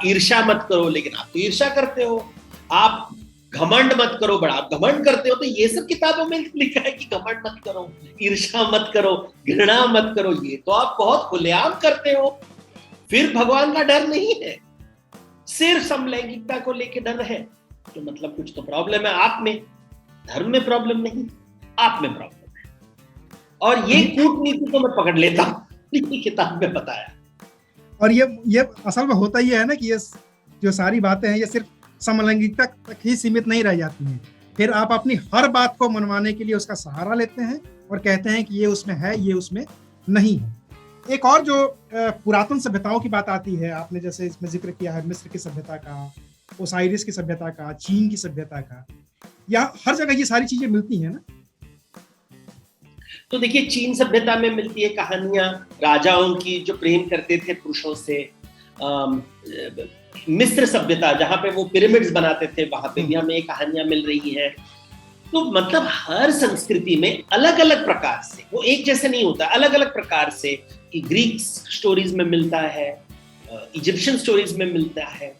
ईर्ष्या मत करो, लेकिन आप तो ईर्ष्या करते हो। आप घमंड मत करो, बड़ा आप घमंड करते हो। तो ये सब किताबों में लिखा है कि घमंड मत करो, ईर्ष्या मत करो, घृणा मत करो, ये तो आप बहुत खुलेआम करते हो। फिर भगवान का डर नहीं है, सिर्फ समलैंगिकता को लेके डर है, तो मतलब कुछ तो प्रॉब्लम है आप में। धर्म में प्रॉब्लम नहीं, आप में प्रॉब्लम है। और ये कूटनीति तो मैं पकड़ लेता हूँ, किताब में बताया। और ये असल में होता ही है ना कि ये जो सारी बातें हैं ये सिर्फ समलैंगिकता तक ही सीमित नहीं रह जाती हैं। फिर आप अपनी हर बात को मनवाने के लिए उसका सहारा लेते हैं और कहते हैं कि ये उसमें है, ये उसमें नहीं है। एक और जो पुरातन सभ्यताओं की बात आती है, आपने जैसे इसमें जिक्र किया है मिस्र की सभ्यता का, ओसाइरिस की सभ्यता का, चीन की सभ्यता का, या हर जगह ये सारी चीजें मिलती हैं ना? तो देखिए, चीन सभ्यता में मिलती है कहानियां राजाओं की जो प्रेम करते थे पुरुषों से। मिस्र सभ्यता जहां पे वो पिरामिड्स बनाते थे, वहां पे भी हमें कहानियां मिल रही हैं। तो मतलब हर संस्कृति में अलग अलग प्रकार से, वो एक जैसे नहीं होता, अलग अलग प्रकार से। ग्रीक स्टोरीज में मिलता है, इजिप्शियन स्टोरीज में मिलता है,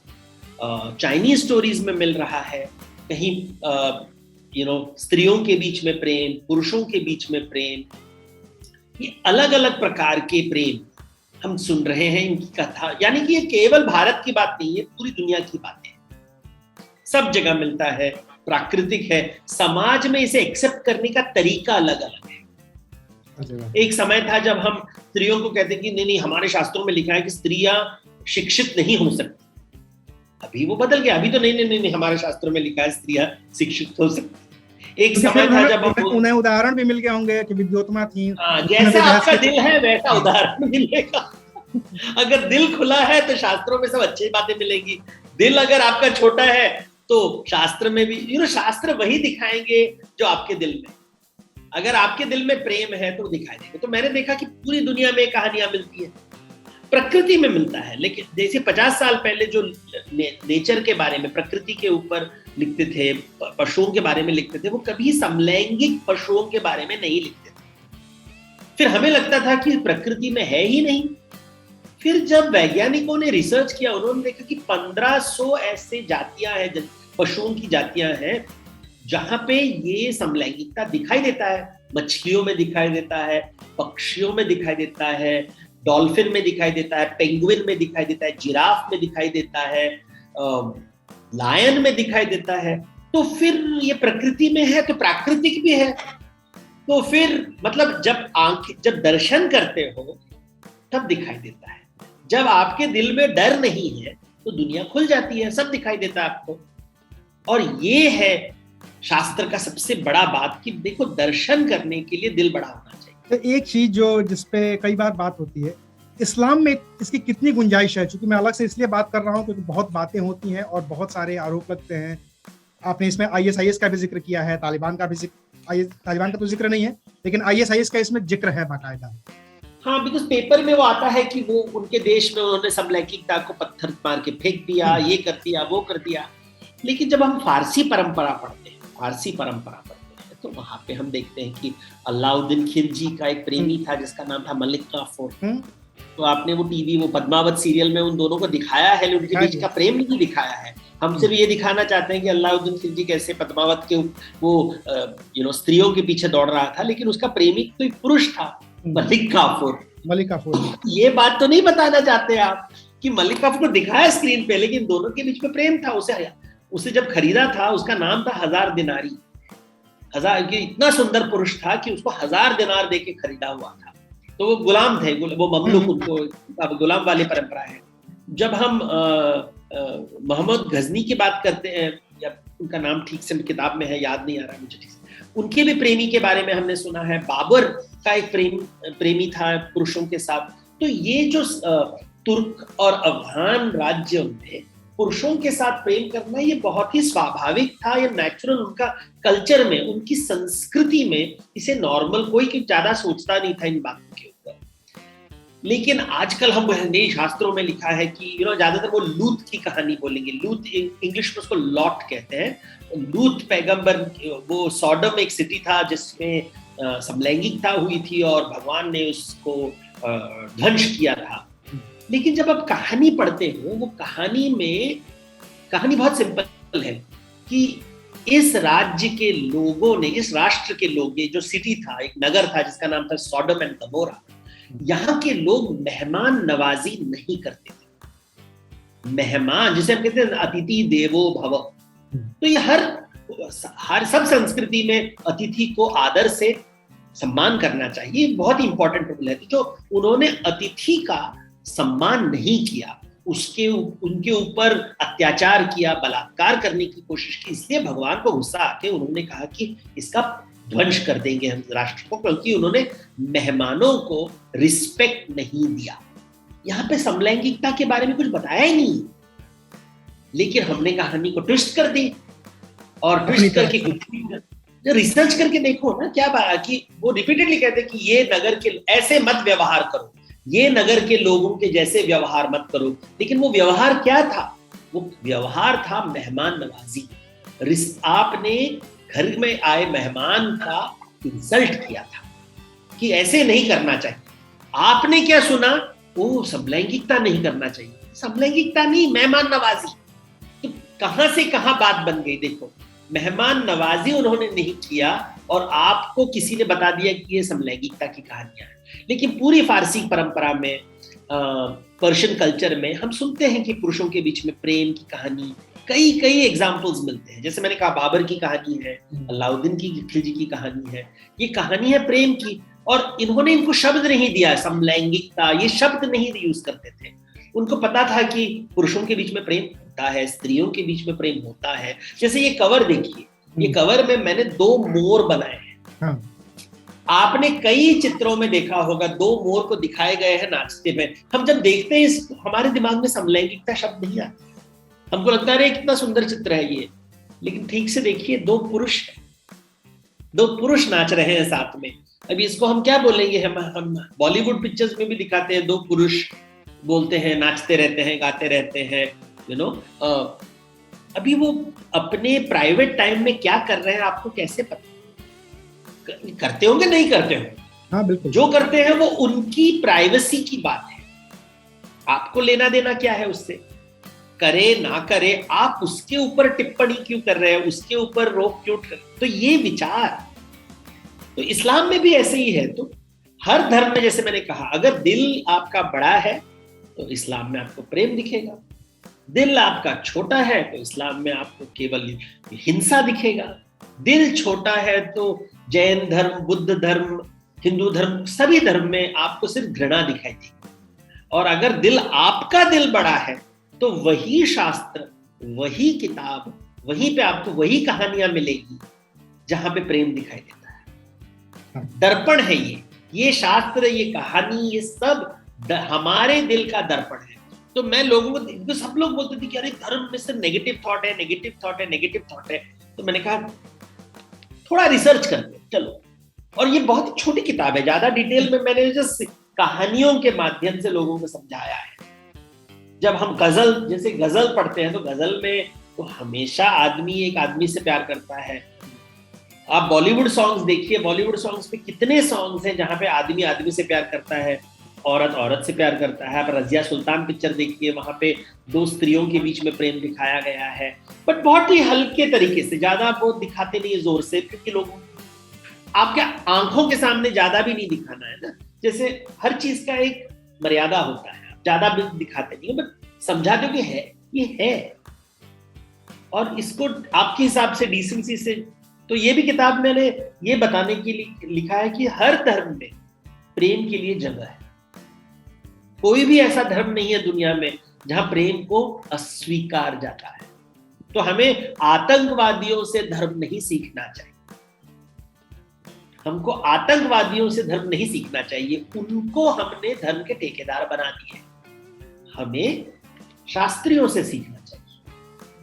चाइनीज स्टोरीज में मिल रहा है, कहीं स्त्रियों के बीच में प्रेम, पुरुषों के बीच में प्रेम, ये अलग अलग प्रकार के प्रेम हम सुन रहे हैं इनकी कथा। यानी कि ये केवल भारत की बात नहीं है, पूरी दुनिया की बात है, सब जगह मिलता है, प्राकृतिक है। समाज में इसे एक्सेप्ट करने का तरीका अलग अलग है। एक समय था जब हम स्त्रियों को कहते कि नहीं हमारे शास्त्रों में लिखा है कि स्त्रियां शिक्षित नहीं हो सकती। अभी वो बदल गया, अभी तो नहीं हमारे शास्त्रों में लिखा है स्त्रियां शिक्षित हो सकती। एक समय था जब हम उन्हें उदाहरण भी मिल गए होंगे कि विद्योत्मा थी। जैसा आपका दिल है वैसा उदाहरण मिलेगा। अगर दिल खुला है तो शास्त्रों में सब अच्छी बातें मिलेंगी। दिल अगर आपका छोटा है तो शास्त्र में भी शास्त्र वही दिखाएंगे जो आपके दिल में। अगर आपके दिल में प्रेम है तो दिखाई देगा। तो मैंने देखा कि पूरी दुनिया में कहानियां मिलती है, प्रकृति में मिलता है। लेकिन जैसे 50 साल पहले जो नेचर के बारे में, प्रकृति के ऊपर लिखते थे, पशुओं के बारे में लिखते थे, वो कभी समलैंगिक पशुओं के बारे में नहीं लिखते थे। फिर हमें लगता था कि प्रकृति में है ही नहीं। फिर जब वैज्ञानिकों ने रिसर्च किया, उन्होंने देखा कि 1500 ऐसे जातियां हैं, पशुओं की जातियां हैं, जहां पे ये समलैंगिकता दिखाई देता है। मछलियों में दिखाई देता है, पक्षियों में दिखाई देता है, डॉल्फिन में दिखाई देता है, पेंगुइन में दिखाई देता है, जिराफ में दिखाई देता है, लायन में दिखाई देता है। तो फिर ये प्रकृति में है तो प्राकृतिक भी है। तो फिर मतलब जब दर्शन करते हो तब दिखाई देता है। जब आपके दिल में डर नहीं है तो दुनिया खुल जाती है, सब दिखाई देता है आपको। और ये है शास्त्र का सबसे बड़ा बात कि देखो, दर्शन करने के लिए दिल बड़ा होना चाहिए। तो एक चीज जो जिसपे कई बार बात होती है, इस्लाम में इसकी कितनी गुंजाइश है? क्योंकि मैं अलग से इसलिए बात कर रहा हूँ क्योंकि बहुत बातें होती हैं और बहुत सारे आरोप लगते हैं। आपने इसमें ISIS का भी जिक्र किया है, तालिबान का भी तालिबान का तो जिक्र नहीं है, लेकिन ISIS का इसमें जिक्र है बाकायदा। हाँ, बिकॉज पेपर में वो आता है कि वो उनके देश में उन्होंने समलैंगिकता को पत्थर मार के फेंक दिया, ये कर दिया, वो कर दिया। लेकिन जब हम फारसी परंपरा पढ़ते हैं, तो वहां पे हम देखते हैं कि अलाउद्दीन खिलजी का एक प्रेमी था जिसका नाम था मलिक काफूर। तो आपने वो टीवी, वो पद्मावत सीरियल में उन दोनों को दिखाया है, उनके बीच का प्रेम नहीं दिखाया है। हम सिर्फ ये दिखाना चाहते हैं कि अलाउद्दीन खिलजी कैसे पद्मावत के वो स्त्रियों के पीछे दौड़ रहा था, लेकिन उसका प्रेमी कोई पुरुष था, मलिक काफूर। ये बात तो नहीं बताना चाहते आप कि मलिक काफूर को दिखाया स्क्रीन पे, लेकिन दोनों के बीच में प्रेम था। उसे जब खरीदा था, उसका नाम था 1000 दिनारी। इतना सुंदर पुरुष था कि उसको 1000 दिनार दे के खरीदा हुआ था। तो वो गुलाम थे, वो ममलूक, उनको गुलाम वाली परंपरा है। जब हम मोहम्मद गजनी की बात करते हैं, या उनका नाम ठीक से किताब में है, याद नहीं आ रहा मुझे ठीक से, उनके भी प्रेमी के बारे में हमने सुना है। बाबर का एक प्रेमी था पुरुषों के साथ। तो ये जो तुर्क और अफगान राज्यों में पुरुषों के साथ प्रेम करना, ये बहुत ही स्वाभाविक था, ये नेचुरल, उनका कल्चर में, उनकी संस्कृति में इसे नॉर्मल, कोई ज्यादा सोचता नहीं था इन बातों के ऊपर। लेकिन आजकल हम नए शास्त्रों में लिखा है कि ज्यादातर वो लूत की कहानी बोलेंगे। लूत, इंग्लिश में उसको लॉट कहते हैं। लूत पैगंबर, वो सॉडम एक सिटी था जिसमें समलैंगिकता हुई थी और भगवान ने उसको ध्वंस किया था। लेकिन जब आप कहानी पढ़ते हो, वो कहानी बहुत सिंपल है कि इस राज्य के लोगों ने, इस राष्ट्र के लोग, ये जो सिटी था, एक नगर था जिसका नाम था सॉडम एंड गमोरा, यहाँ के लोग मेहमान नवाजी नहीं करते थे। मेहमान, जिसे हम कहते हैं अतिथि देवो भव, तो ये हर सब संस्कृति में अतिथि को आदर से सम्मान करना चाहिए, बहुत ही इंपॉर्टेंट रूल है। जो उन्होंने अतिथि का सम्मान नहीं किया, उनके ऊपर अत्याचार किया, बलात्कार करने की कोशिश की, इसलिए भगवान को गुस्सा आके उन्होंने कहा कि इसका ध्वंस कर देंगे हम राष्ट्र को, क्योंकि उन्होंने मेहमानों को रिस्पेक्ट नहीं दिया। यहाँ पे समलैंगिकता के बारे में कुछ बताया ही नहीं, लेकिन हमने कहानी को ट्विस्ट कर दी। और ट्विस्ट करके जो रिसर्च करके देखो ना, क्या बात कि वो रिपीटेडली कहते कि ये नगर के ऐसे मत व्यवहार करो, ये नगर के लोगों के जैसे व्यवहार मत करो। लेकिन वो व्यवहार क्या था? वो व्यवहार था मेहमान नवाजी। आपने घर में आए मेहमान का इंसल्ट किया था कि ऐसे नहीं करना चाहिए। आपने क्या सुना? वो समलैंगिकता नहीं करना चाहिए। समलैंगिकता नहीं, मेहमान नवाजी। तो कहां से कहां बात बन गई? देखो, मेहमान नवाजी उन्होंने नहीं किया और आपको किसी ने बता दिया कि ये समलैंगिकता की कहानियां हैं। लेकिन पूरी फारसी परंपरा में, पर्शियन कल्चर में हम सुनते हैं कि पुरुषों के बीच में प्रेम की कहानी, कई एग्जाम्पल्स मिलते हैं। जैसे मैंने कहा, बाबर की कहानी है, अलाउद्दीन की खिलजी की कहानी है। ये कहानी है प्रेम की, और इन्होंने इनको शब्द नहीं दिया समलैंगिकता, ये शब्द नहीं यूज करते थे। उनको पता था कि पुरुषों के बीच में प्रेम होता है, स्त्रियों के बीच में प्रेम होता है। जैसे ये कवर देखिए, ये कवर में मैंने 2 मोर बनाए हैं। आपने कई चित्रों में देखा होगा 2 मोर को दिखाए गए हैं नाचते हुए। हम जब देखते हैं हमारे दिमाग में समलैंगिकता शब्द नहीं आता, हमको लगता है कितना सुंदर चित्र है ये। लेकिन ठीक से देखिए, 2 पुरुष नाच रहे हैं साथ में। अभी इसको हम क्या बोलेंगे? हम बॉलीवुड पिक्चर्स में भी दिखाते हैं, 2 पुरुष बोलते हैं, नाचते रहते हैं, गाते रहते हैं, अभी वो अपने प्राइवेट टाइम में क्या कर रहे हैं आपको कैसे पता? करते होंगे, नहीं करते होंगे। हाँ, बिल्कुल। जो करते हैं वो उनकी प्राइवेसी की बात है, आपको लेना देना क्या है उससे? करे ना करे, आप उसके ऊपर टिप्पणी क्यों कर रहे हैं, उसके ऊपर रोक क्यों कर रहे हैं? तो ये विचार तो इस्लाम में भी ऐसे ही है। तो हर धर्म में, जैसे मैंने कहा, अगर दिल आपका बड़ा है तो इस्लाम में आपको प्रेम दिखेगा। दिल आपका छोटा है तो इस्लाम में आपको केवल हिंसा दिखेगा, दिल छोटा है तो जैन धर्म, बुद्ध धर्म, हिंदू धर्म, सभी धर्म में आपको सिर्फ घृणा दिखाई देगी। और अगर दिल आपका दिल बड़ा है तो वही शास्त्र, वही किताब, वहीं पे आपको वही कहानियां मिलेगी जहां पे प्रेम दिखाई देता है। दर्पण है ये शास्त्र, ये कहानी, ये सब हमारे दिल का दर्पण है। तो मैं लोगों को, सब लोग बोलते थे कि अरे धर्म में सिर्फ नेगेटिव थॉट है, नेगेटिव थॉट है, नेगेटिव थॉट है। तो मैंने कहा थोड़ा रिसर्च करते चलो। और ये बहुत ही छोटी किताब है, ज्यादा डिटेल में मैंने जस्ट कहानियों के माध्यम से लोगों को समझाया है। जब हम गजल, जैसे गजल पढ़ते हैं तो गजल में तो हमेशा आदमी एक आदमी से प्यार करता है। आप बॉलीवुड सॉन्ग्स देखिए, बॉलीवुड सॉन्ग्स में कितने सॉन्ग्स हैं जहां पे आदमी आदमी से प्यार करता है, औरत औरत से प्यार करता है। आप रजिया सुल्तान पिक्चर देखिए, वहां पे दो स्त्रियों के बीच में प्रेम दिखाया गया है, बट बहुत ही हल्के तरीके से, ज्यादा वो दिखाते नहीं है जोर से, क्योंकि लोगों आपके आंखों के सामने ज्यादा भी नहीं दिखाना है ना। जैसे हर चीज का एक मर्यादा होता है, ज्यादा भी दिखाते नहीं, बट समझा दो कि है, ये है, और इसको आपके हिसाब से डिसेंसी से। तो ये भी किताब मैंने ये बताने के लिए लिखा है कि हर धर्म में प्रेम के लिए जगह है। कोई भी ऐसा धर्म नहीं है दुनिया में जहां प्रेम को अस्वीकार जाता है। तो हमें आतंकवादियों से धर्म नहीं सीखना चाहिए, हमको आतंकवादियों से धर्म नहीं सीखना चाहिए, उनको हमने धर्म के ठेकेदार बना दिए, हमें शास्त्रियों से सीखना चाहिए।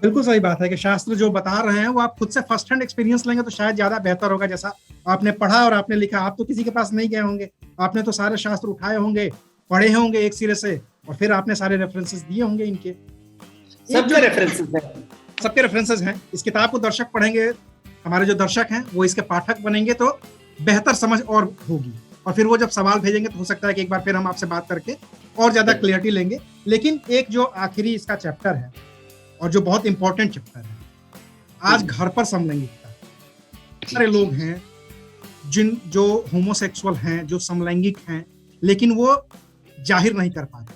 बिल्कुल सही बात है कि शास्त्र जो बता रहे हैं वो आप खुद से फर्स्ट हैंड एक्सपीरियंस लेंगे तो शायद ज्यादा बेहतर होगा। जैसा आपने पढ़ा और आपने लिखा, आप तो किसी के पास नहीं गए होंगे, आपने तो सारे शास्त्र उठाए होंगे, पढ़े होंगे एक सिरे से, और फिर आपने सारे रेफरेंसेस दिए होंगे इनके। सबके रेफरेंसेस हैं, सबके रेफरेंसेस हैं। इस किताब को दर्शक पढ़ेंगे, हमारे जो दर्शक हैं वो इसके पाठक बनेंगे तो बेहतर समझ और होगी, और फिर वो जब सवाल भेजेंगे तो हो सकता है कि एक बार फिर हम आपसे बात करके और ज्यादा क्लियरिटी लेंगे। लेकिन एक जो आखिरी इसका चैप्टर है और जो बहुत इंपॉर्टेंट चैप्टर है, आज घर पर समलैंगिकता, सारे लोग हैं जो होमोसेक्सुअल हैं, जो समलैंगिक हैं, लेकिन वो जाहिर नहीं कर पाते,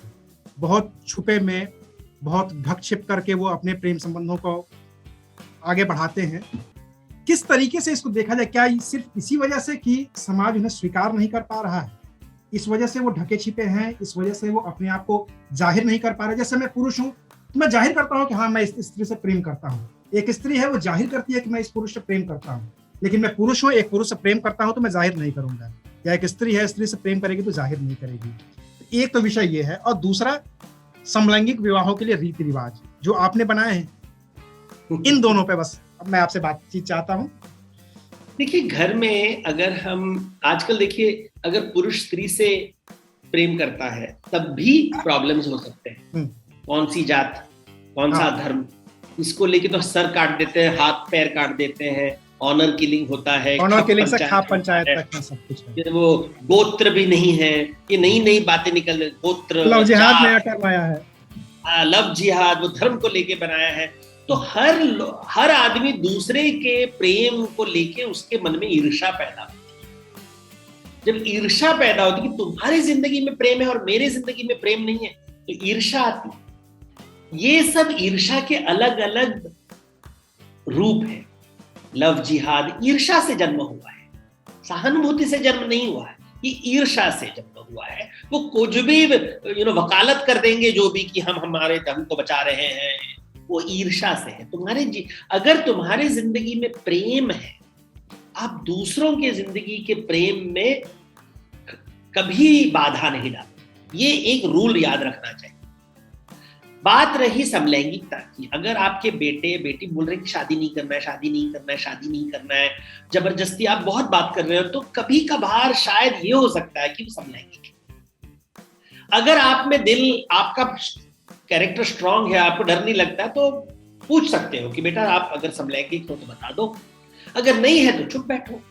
बहुत छुपे में, बहुत ढक छिप करके वो अपने प्रेम संबंधों को आगे बढ़ाते हैं। किस तरीके से इसको देखा जाए? क्या सिर्फ इसी वजह से कि समाज उन्हें स्वीकार नहीं कर पा रहा है, इस वजह से वो ढके छिपे हैं, इस वजह से वो अपने आप को जाहिर नहीं कर पा रहे? जैसे मैं पुरुष हूँ, मैं जाहिर करता हूँ कि हाँ मैं इस स्त्री से प्रेम करता हूँ, एक स्त्री है वो जाहिर करती है कि मैं इस पुरुष से प्रेम करता हूँ, लेकिन मैं पुरुष हूँ, एक पुरुष से प्रेम करता हूँ तो मैं जाहिर नहीं करूंगा, या एक स्त्री है, स्त्री से प्रेम करेगी तो जाहिर नहीं करेगी। एक तो विषय ये है, और दूसरा समलैंगिक विवाहों के लिए रीति रिवाज जो आपने बनाए हैं, इन दोनों पे बस अब मैं आपसे बातचीत चाहता हूँ। देखिए, घर में अगर हम आजकल देखिए, अगर पुरुष स्त्री से प्रेम करता है तब भी प्रॉब्लम्स हो सकते हैं। कौन सी जात, कौन सा धर्म, इसको लेके तो सर काट देते हैं, हाथ पैर काट देते हैं, ऑनर किलिंग होता है, ऑनर किलिंग से खाप पंचायत तक सब कुछ है। वो गोत्र भी नहीं है, ये नई नई बातें निकल रही, गोत्र, लव जिहाद नया टर्म आया है, लव जिहाद, वो धर्म को लेके बनाया है। तो हर आदमी दूसरे के प्रेम को लेके उसके मन में ईर्ष्या पैदा होती है। जब ईर्ष्या पैदा होती है कि तुम्हारी जिंदगी में प्रेम है और मेरी जिंदगी में प्रेम नहीं है, तो ईर्ष्या आती है। ये सब ईर्ष्या के अलग अलग रूप है। लव जिहाद ईर्ष्या से जन्म हुआ है, सहानुभूति से जन्म नहीं हुआ है, ये ईर्ष्या से जन्म हुआ है। वो कुछ भी वकालत कर देंगे जो भी कि हम हमारे धर्म को बचा रहे हैं, वो ईर्ष्या से है। अगर तुम्हारी जिंदगी में प्रेम है, आप दूसरों के जिंदगी के प्रेम में कभी बाधा नहीं डालते। ये एक रूल याद रखना चाहिए। बात रही समलैंगिकता की, अगर आपके बेटे बेटी बोल रहे कि शादी नहीं करना है, शादी नहीं करना है, शादी नहीं करना है, जबरदस्ती आप बहुत बात कर रहे हो, तो कभी कभार शायद ये हो सकता है कि वो समलैंगिक है। अगर आप में दिल, आपका कैरेक्टर स्ट्रांग है, आपको डर नहीं लगता, तो पूछ सकते हो कि बेटा आप अगर समलैंगिक हो तो बता दो, अगर नहीं है तो चुप बैठो।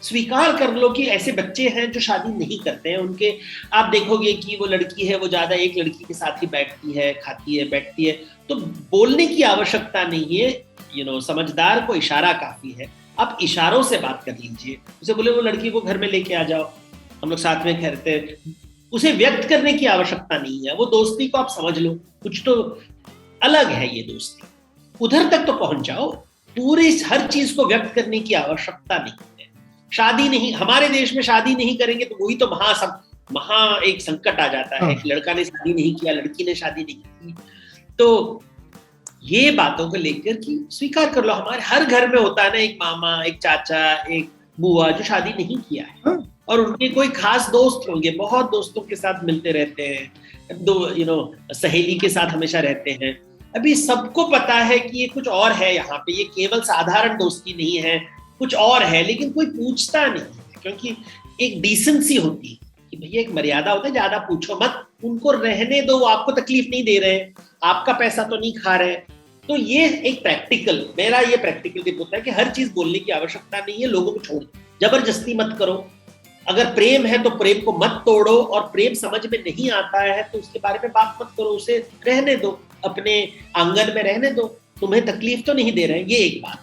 स्वीकार कर लो कि ऐसे बच्चे हैं जो शादी नहीं करते हैं, उनके आप देखोगे कि वो लड़की है, वो ज्यादा एक लड़की के साथ ही बैठती है, खाती है, बैठती है, तो बोलने की आवश्यकता नहीं है। समझदार को इशारा काफी है। आप इशारों से बात कर लीजिए, उसे बोले वो लड़की को घर में लेके आ जाओ, हम लोग साथ में खेलते हैं, उसे व्यक्त करने की आवश्यकता नहीं है। वो दोस्ती को आप समझ लो, कुछ तो अलग है ये दोस्ती, उधर तक तो पहुंच जाओ। पूरे हर चीज को व्यक्त करने की आवश्यकता नहीं है। शादी नहीं, हमारे देश में शादी नहीं करेंगे तो वही तो महा एक संकट आ जाता है। एक लड़का ने शादी नहीं किया, लड़की ने शादी नहीं की, तो ये बातों को लेकर कि स्वीकार कर लो, हमारे हर घर में होता है ना, एक मामा, एक चाचा, एक बुआ जो शादी नहीं किया है और उनके कोई खास दोस्त होंगे, बहुत दोस्तों के साथ मिलते रहते हैं, सहेली के साथ हमेशा रहते हैं। अभी सबको पता है कि ये कुछ और है, यहाँ पे ये केवल साधारण दोस्ती नहीं है, कुछ और है, लेकिन कोई पूछता नहीं है, क्योंकि एक डिसेंसी होती है कि भैया एक मर्यादा होता है, ज्यादा पूछो मत, उनको रहने दो, वो आपको तकलीफ नहीं दे रहे, आपका पैसा तो नहीं खा रहे। तो ये एक मेरा ये प्रैक्टिकल टिप होता है कि हर चीज बोलने की आवश्यकता नहीं है, लोगों को छोड़ दो, जबरदस्ती मत करो। अगर प्रेम है तो प्रेम को मत तोड़ो, और प्रेम समझ में नहीं आता है तो उसके बारे में बात मत करो, उसे रहने दो, अपने आंगन में रहने दो, तुम्हें तकलीफ तो नहीं दे रहे हैं। ये एक बात।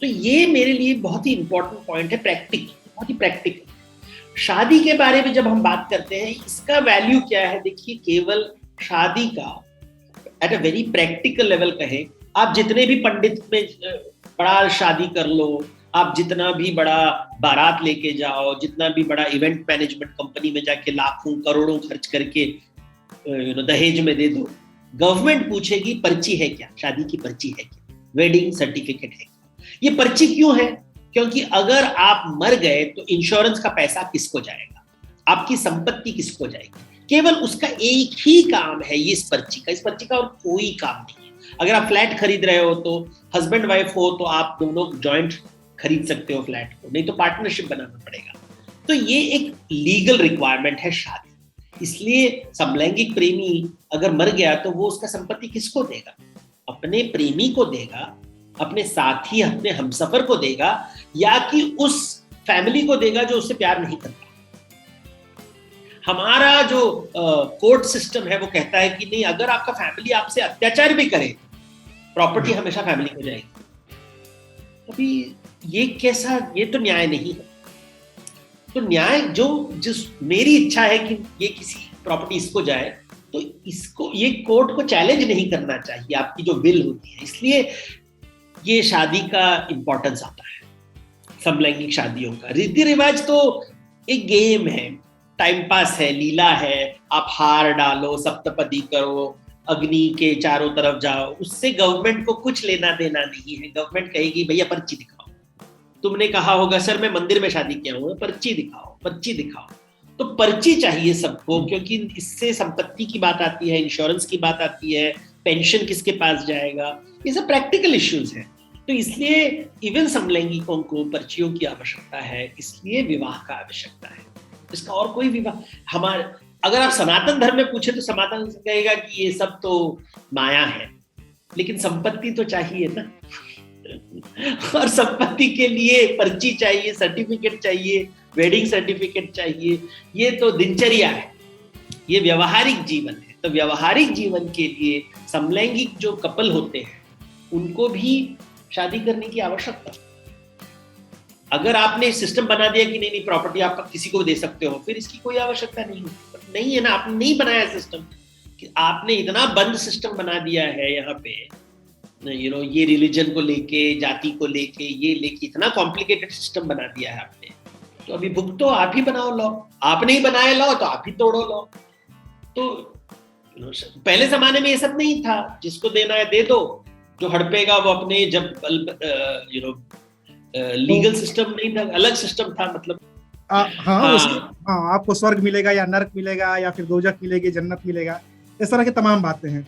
तो ये मेरे लिए बहुत ही इंपॉर्टेंट पॉइंट है, प्रैक्टिकल, बहुत ही प्रैक्टिकल। शादी के बारे में जब हम बात करते हैं, इसका वैल्यू क्या है, देखिए, केवल शादी का at a very practical level कहें, आप जितने भी पंडित में बड़ा शादी कर लो, आप जितना भी बड़ा बारात लेके जाओ, जितना भी बड़ा इवेंट मैनेजमेंट कंपनी में जाके लाखों करोड़ों खर्च करके दहेज में दे दो, गवर्नमेंट पूछेगी पर्ची है क्या, शादी की पर्ची है क्या, वेडिंग सर्टिफिकेट है क्या। ये पर्ची क्यों है? क्योंकि अगर आप मर गए तो इंश्योरेंस का पैसा किसको जाएगा, आपकी संपत्ति किसको जाएगी। केवल उसका एक ही काम है ये, इस पर्ची का और कोई काम नहीं है। अगर आप फ्लैट खरीद रहे हो तो हस्बैंड वाइफ हो तो आप दोनों जॉइंट खरीद सकते हो फ्लैट को, नहीं तो पार्टनरशिप बनाना पड़ेगा। तो ये एक लीगल रिक्वायरमेंट है शादी। इसलिए समलैंगिक प्रेमी अगर मर गया तो वो उसका संपत्ति किसको देगा? अपने प्रेमी को देगा, अपने साथी, अपने हमसफर को देगा, या कि उस फैमिली को देगा जो उससे प्यार नहीं करता। हमारा जो कोर्ट सिस्टम है वो कहता है कि नहीं, अगर आपका फैमिली आपसे अत्याचार भी करे, प्रॉपर्टी हमेशा फैमिली को जाएगी। अभी ये कैसा, ये तो न्याय नहीं है। तो न्याय जिस मेरी इच्छा है कि ये किसी प्रॉपर्टी इसको जाए, तो इसको ये कोर्ट को चैलेंज नहीं करना चाहिए, आपकी जो विल होती है। इसलिए ये शादी का इंपॉर्टेंस आता है, समलैंगिक शादियों का। रीति रिवाज तो एक गेम है, टाइम पास है, लीला है। आप हार डालो, सप्तपदी करो, अग्नि के चारों तरफ जाओ, उससे गवर्नमेंट को कुछ लेना देना नहीं है। गवर्नमेंट कहेगी भैया पर्ची दिखाओ। तुमने कहा होगा सर मैं मंदिर में शादी किया हूँ, पर्ची दिखाओ, पर्ची दिखाओ। तो पर्ची चाहिए सबको, क्योंकि इससे संपत्ति की बात आती है, इंश्योरेंस की बात आती है, पेंशन किसके पास जाएगा, ये सब प्रैक्टिकल इश्यूज हैं। तो इसलिए इवन समलैंगिकों को पर्चियों की आवश्यकता है, इसलिए विवाह का आवश्यकता है। इसका और कोई विवाह अगर आप सनातन धर्म में पूछे तो सनातन कहेगा कि ये सब तो माया है, लेकिन संपत्ति तो चाहिए ना। और संपत्ति के लिए पर्ची चाहिए, सर्टिफिकेट चाहिए, वेडिंग सर्टिफिकेट चाहिए। ये तो दिनचर्या है, ये व्यवहारिक जीवन है। तो व्यवहारिक जीवन के लिए समलैंगिक जो कपल होते हैं उनको भी शादी करने की आवश्यकता। अगर आपने सिस्टम बना दिया कि नहीं प्रॉपर्टी आप किसी को दे सकते हो, फिर इसकी कोई आवश्यकता नहीं है ना। आपने नहीं बनाया सिस्टम, कि आपने इतना बंद सिस्टम बना दिया है यहाँ पे, ये रिलीजन को लेके, जाति को लेके, ये लेके इतना कॉम्प्लिकेटेड सिस्टम बना दिया है आपने। तो अभी भुगतो, आप ही बनाओ लॉ। आपने ही बनाया लॉ तो आप ही तोड़ो लॉ। तो पहले जमाने में ये सब नहीं था, जिसको देना है दे दो, जो हड़पेगा वो अपने, जब लीगल सिस्टम नहीं था, अलग सिस्टम था, मतलब आपको स्वर्ग मिलेगा या नरक मिलेगा या फिर दोजख मिलेगी, जन्नत मिलेगा, इस तरह की तमाम बातें हैं।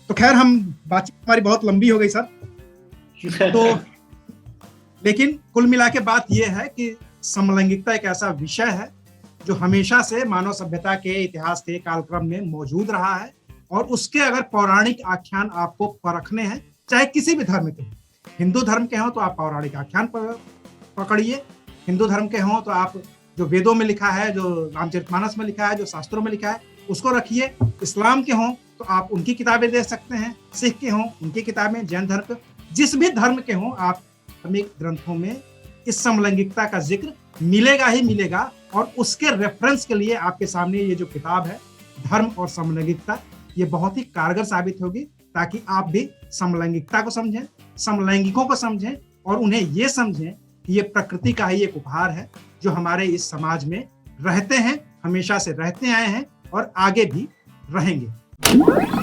तो खैर, हम बातचीत हमारी बहुत लंबी हो गई सर। तो लेकिन कुल मिला के बात यह है कि समलैंगिकता एक ऐसा विषय है जो हमेशा से मानव सभ्यता के इतिहास के कालक्रम में मौजूद रहा है, और उसके अगर पौराणिक आख्यान आपको परखने हैं, चाहे किसी भी धर्म के, हिंदू धर्म के हों तो आप पौराणिक आख्यान पकड़िए, हिंदू धर्म के हों तो आप जो वेदों में लिखा है, जो रामचरितमानस में लिखा है, जो शास्त्रों में लिखा है उसको रखिए। इस्लाम के हों तो आप उनकी किताबें देख सकते हैं, सिख के हों उनकी किताबें, जैन धर्म के, जिस भी धर्म के हों आप धार्मिक ग्रंथों में इस समलैंगिकता का जिक्र मिलेगा ही मिलेगा। और उसके रेफरेंस के लिए आपके सामने ये जो किताब है धर्म और समलैंगिकता, ये बहुत ही कारगर साबित होगी, ताकि आप भी समलैंगिकता को समझें, समलैंगिकों को समझें और उन्हें ये समझें कि ये प्रकृति का ही एक उपहार है जो हमारे इस समाज में रहते हैं, हमेशा से रहते आए हैं और आगे भी रहेंगे।